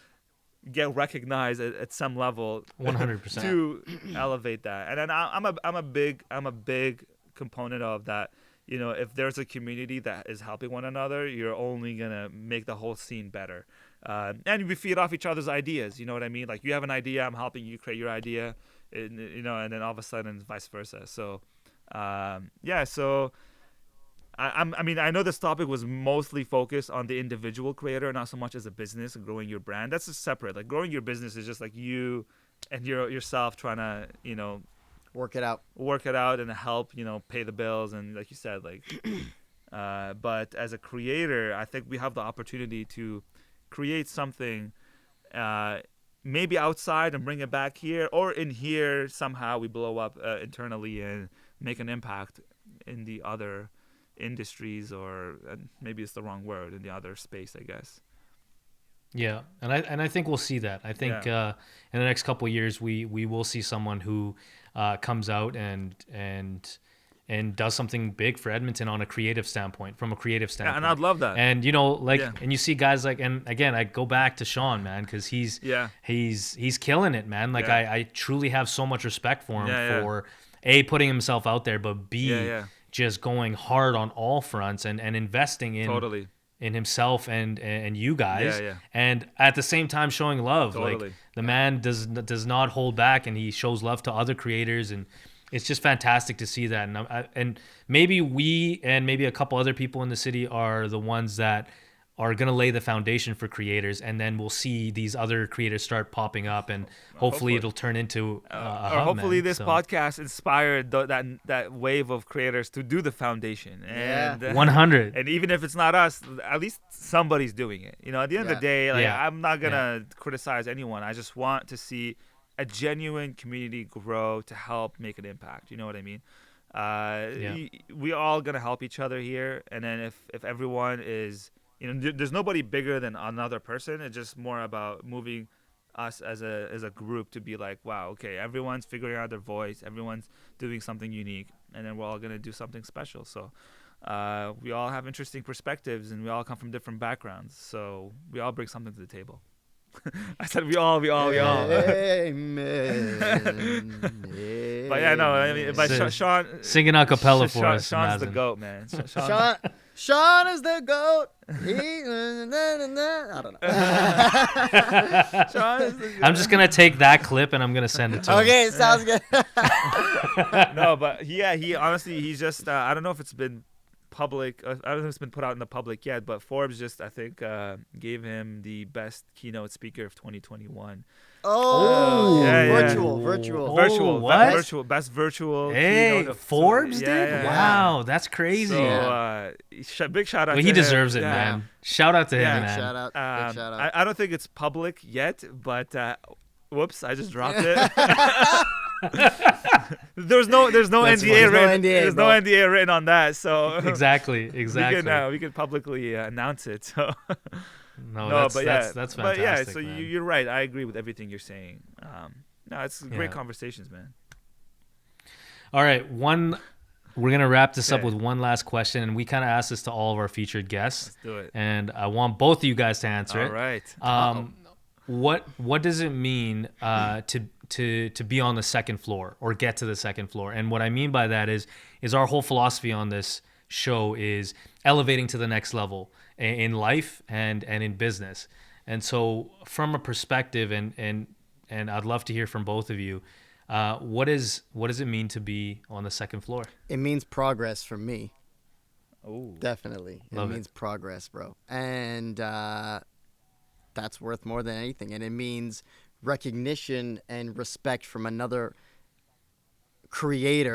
Speaker 2: get recognized at some level,
Speaker 4: 100%
Speaker 2: to elevate that. And then I'm a big component of that. If there's a community that is helping one another, you're only gonna make the whole scene better. And we feed off each other's ideas. You know what I mean? Like you have an idea, I'm helping you create your idea, and then all of a sudden vice versa. So, so. I know this topic was mostly focused on the individual creator, not so much as a business and growing your brand. That's just separate. Like growing your business is just like you and yourself trying to,
Speaker 3: work it
Speaker 2: out and help, pay the bills. And like you said, like, but as a creator, I think we have the opportunity to create something, maybe outside and bring it back here, or in here somehow we blow up internally and make an impact in the other industries, or maybe it's the wrong word, in the other space, I guess.
Speaker 4: Yeah, and I think we'll see that. I think in the next couple of years we will see someone who comes out and does something big for Edmonton on a creative standpoint, from a creative standpoint.
Speaker 2: And I'd love that.
Speaker 4: And and you see guys like, and again I go back to Sean, man, because he's killing it, man. Like I truly have so much respect for him for A, putting himself out there, but B, just going hard on all fronts and investing in himself and you guys, and at the same time showing love. Like the man does not hold back, and he shows love to other creators, and it's just fantastic to see that. And maybe we and maybe a couple other people in the city are the ones that are going to lay the foundation for creators, and then we'll see these other creators start popping up, and hopefully it'll turn into
Speaker 2: hopefully this podcast inspired that wave of creators to do the foundation. And
Speaker 4: 100.
Speaker 2: And even if it's not us, at least somebody's doing it. At the end of the day, like I'm not gonna criticize anyone. I just want to see a genuine community grow to help make an impact. You know what I mean? We all gonna help each other here, and then if everyone is, there's nobody bigger than another person. It's just more about moving us as a group to be like, wow, okay, everyone's figuring out their voice, everyone's doing something unique, and then we're all gonna do something special. So we all have interesting perspectives, and we all come from different backgrounds, so we all bring something to the table. I said we all.
Speaker 3: Amen.
Speaker 2: But yeah, no, I mean, but Sean
Speaker 4: Singing a cappella for us.
Speaker 2: Sean's the
Speaker 4: Mazen.
Speaker 2: goat, man.
Speaker 3: Sean is the goat. I don't know.
Speaker 2: Sean is the goat.
Speaker 4: I'm just gonna take that clip and I'm gonna send it to him.
Speaker 3: Okay, sounds good.
Speaker 2: No, but yeah, he honestly, he's just I don't know if it's been public. I don't know if it's been put out in the public yet, but Forbes just, I think, gave him the best keynote speaker of 2021.
Speaker 3: Oh,
Speaker 2: yeah, yeah.
Speaker 3: virtual.
Speaker 4: Oh,
Speaker 2: Virtual,
Speaker 4: what?
Speaker 2: Best virtual.
Speaker 4: Hey,
Speaker 2: keynote of-
Speaker 4: Forbes
Speaker 2: yeah,
Speaker 4: did?
Speaker 2: yeah, yeah.
Speaker 4: Wow, that's crazy.
Speaker 2: So big shout out.
Speaker 4: Well,
Speaker 2: to
Speaker 4: he
Speaker 2: him.
Speaker 4: deserves it,
Speaker 2: Yeah.
Speaker 4: man. Shout out to him,
Speaker 2: Yeah.
Speaker 4: man.
Speaker 3: Shout out. Big shout out.
Speaker 2: I don't think it's public yet, but whoops, I just dropped it. there's no
Speaker 4: That's
Speaker 2: NDA
Speaker 4: funny.
Speaker 3: There's no
Speaker 2: written.
Speaker 3: NDA,
Speaker 2: There's no
Speaker 3: bro.
Speaker 2: NDA written on that, so
Speaker 4: Exactly.
Speaker 2: we can publicly announce it. So
Speaker 4: No,
Speaker 2: no,
Speaker 4: that's
Speaker 2: but yeah,
Speaker 4: that's
Speaker 2: but yeah.
Speaker 4: fantastic.
Speaker 2: So
Speaker 4: man.
Speaker 2: you're right. I agree with everything you're saying. No, it's great
Speaker 4: Yeah.
Speaker 2: conversations, man.
Speaker 4: All right, we're gonna wrap this up
Speaker 2: Okay.
Speaker 4: with one last question, and we kind of asked this to all of our featured guests,
Speaker 2: Let's do it.
Speaker 4: and I want both of you guys to answer
Speaker 2: All
Speaker 4: it.
Speaker 2: right.
Speaker 4: What does it mean to be on the second floor or get to the second floor? And what I mean by that is our whole philosophy on this show is elevating to the next level in life and in business. And so from a perspective, and I'd love to hear from both of you, what does it mean to be on the second floor?
Speaker 3: It means progress for me.
Speaker 2: Oh,
Speaker 3: Definitely.
Speaker 4: Love
Speaker 3: it
Speaker 4: it.
Speaker 3: means progress, bro. And that's worth more than anything. And it means recognition and respect from another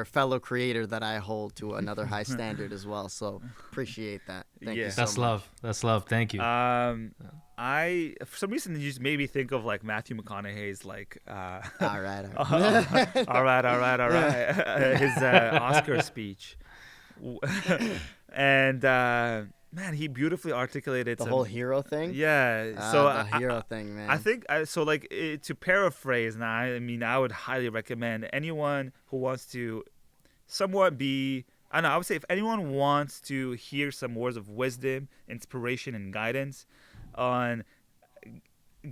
Speaker 3: fellow creator that I hold to another high standard as well. So appreciate that. Thank
Speaker 2: Yeah.
Speaker 3: you so
Speaker 4: That's
Speaker 3: much.
Speaker 4: love. That's love. Thank you.
Speaker 2: I for some reason you just made me think of like Matthew McConaughey's like
Speaker 3: All right.
Speaker 2: all right his Oscar speech. And man, he beautifully articulated
Speaker 3: The
Speaker 2: some-
Speaker 3: whole hero thing?
Speaker 2: Yeah. So
Speaker 3: the hero thing, man.
Speaker 2: I think so. Like to paraphrase, and I mean, I would highly recommend anyone who wants to somewhat be. I don't know. I would say if anyone wants to hear some words of wisdom, inspiration, and guidance on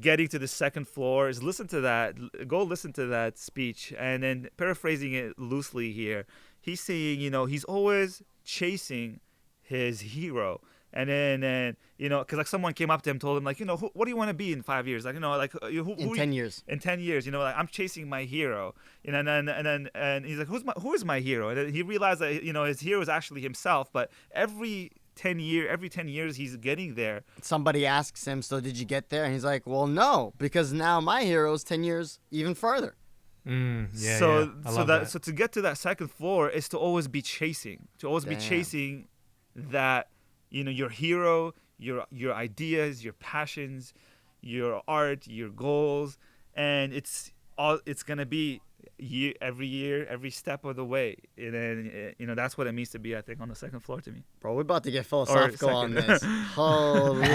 Speaker 2: getting to the second floor, is listen to that. Go listen to that speech, and then paraphrasing it loosely here, he's saying, he's always chasing his hero. And then because like someone came up to him, told him like, what do you want to be in 5 years? Like,
Speaker 3: in 10 years.
Speaker 2: In 10 years, like I'm chasing my hero. And then he's like, who is my hero? And then he realized that his hero is actually himself. But every 10 years he's getting there.
Speaker 3: Somebody asks him, so did you get there? And he's like, well, no, because now my hero's 10 years even further.
Speaker 4: Yeah.
Speaker 2: So
Speaker 4: I love that.
Speaker 2: so to get to that second floor is to always be chasing. To always be
Speaker 3: Damn.
Speaker 2: chasing that, your hero, your ideas, your passions, your art, your goals, and it's gonna be every year, every step of the way. And then that's what it means to be, I think, on the second floor to me.
Speaker 3: Bro, we're about to get philosophical on
Speaker 2: second.
Speaker 3: this. Holy.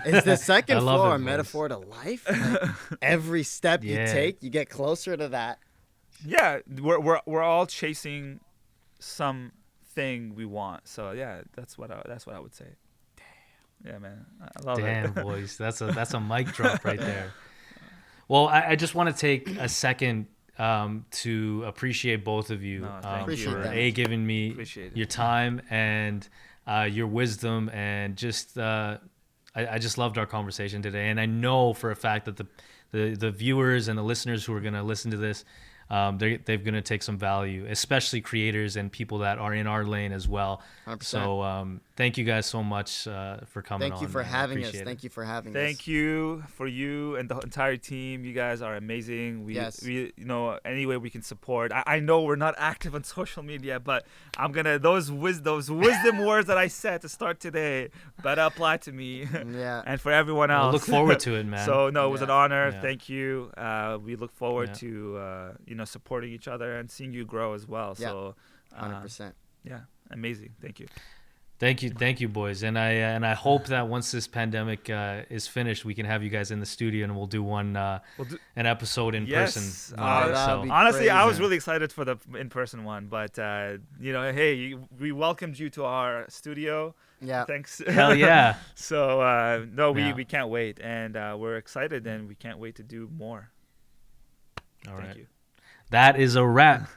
Speaker 3: Is the second
Speaker 4: I love
Speaker 3: floor
Speaker 4: it,
Speaker 3: a
Speaker 4: boys.
Speaker 3: metaphor to life? Like, every step you
Speaker 4: Yeah.
Speaker 3: take, you get closer to that.
Speaker 2: Yeah, we're all chasing something we want. So yeah, that's what I would say. Damn. Yeah, man, I love
Speaker 4: Damn,
Speaker 2: it.
Speaker 4: boys, that's a mic drop right there. Well, I just want to take a second to appreciate both of you
Speaker 2: No, thank
Speaker 3: you.
Speaker 4: for
Speaker 3: Appreciate that.
Speaker 4: giving me
Speaker 2: Appreciate it.
Speaker 4: your time and your wisdom, and just I just loved our conversation today. And I know for a fact that the viewers and the listeners who are going to listen to this, they're going to take some value, especially creators and people that are in our lane as well.
Speaker 3: 100%.
Speaker 4: So thank you guys so much for coming on.
Speaker 3: Thank you for
Speaker 4: man. I
Speaker 3: having us.
Speaker 4: appreciate it.
Speaker 3: Thank you for having us.
Speaker 2: Thank you for you and the entire team. You guys are amazing.
Speaker 3: Yes.
Speaker 2: We any way we can support. I know we're not active on social media, but I'm gonna those wisdom words that I said to start today better apply to me
Speaker 3: Yeah.
Speaker 2: and for everyone
Speaker 4: I
Speaker 2: else.
Speaker 4: look forward to it, man.
Speaker 2: So no, it was an honor.
Speaker 4: Yeah.
Speaker 2: Thank you. We look forward
Speaker 4: Yeah.
Speaker 2: to supporting each other and seeing you grow as well.
Speaker 3: Yeah.
Speaker 2: So
Speaker 3: 100%.
Speaker 2: yeah, amazing. Thank you.
Speaker 4: Thank you, boys. And I hope that once this pandemic is finished, we can have you guys in the studio and we'll do an episode in person.
Speaker 3: that'd be
Speaker 2: Honestly, I was
Speaker 3: crazy.
Speaker 2: really excited for the in-person one, but hey, we welcomed you to our studio.
Speaker 3: Yeah.
Speaker 2: Thanks.
Speaker 4: Hell yeah.
Speaker 2: So no,
Speaker 4: Yeah.
Speaker 2: we can't wait, and we're excited, and we can't wait to do more.
Speaker 4: All
Speaker 2: Thank
Speaker 4: right.
Speaker 2: you.
Speaker 4: That is a wrap.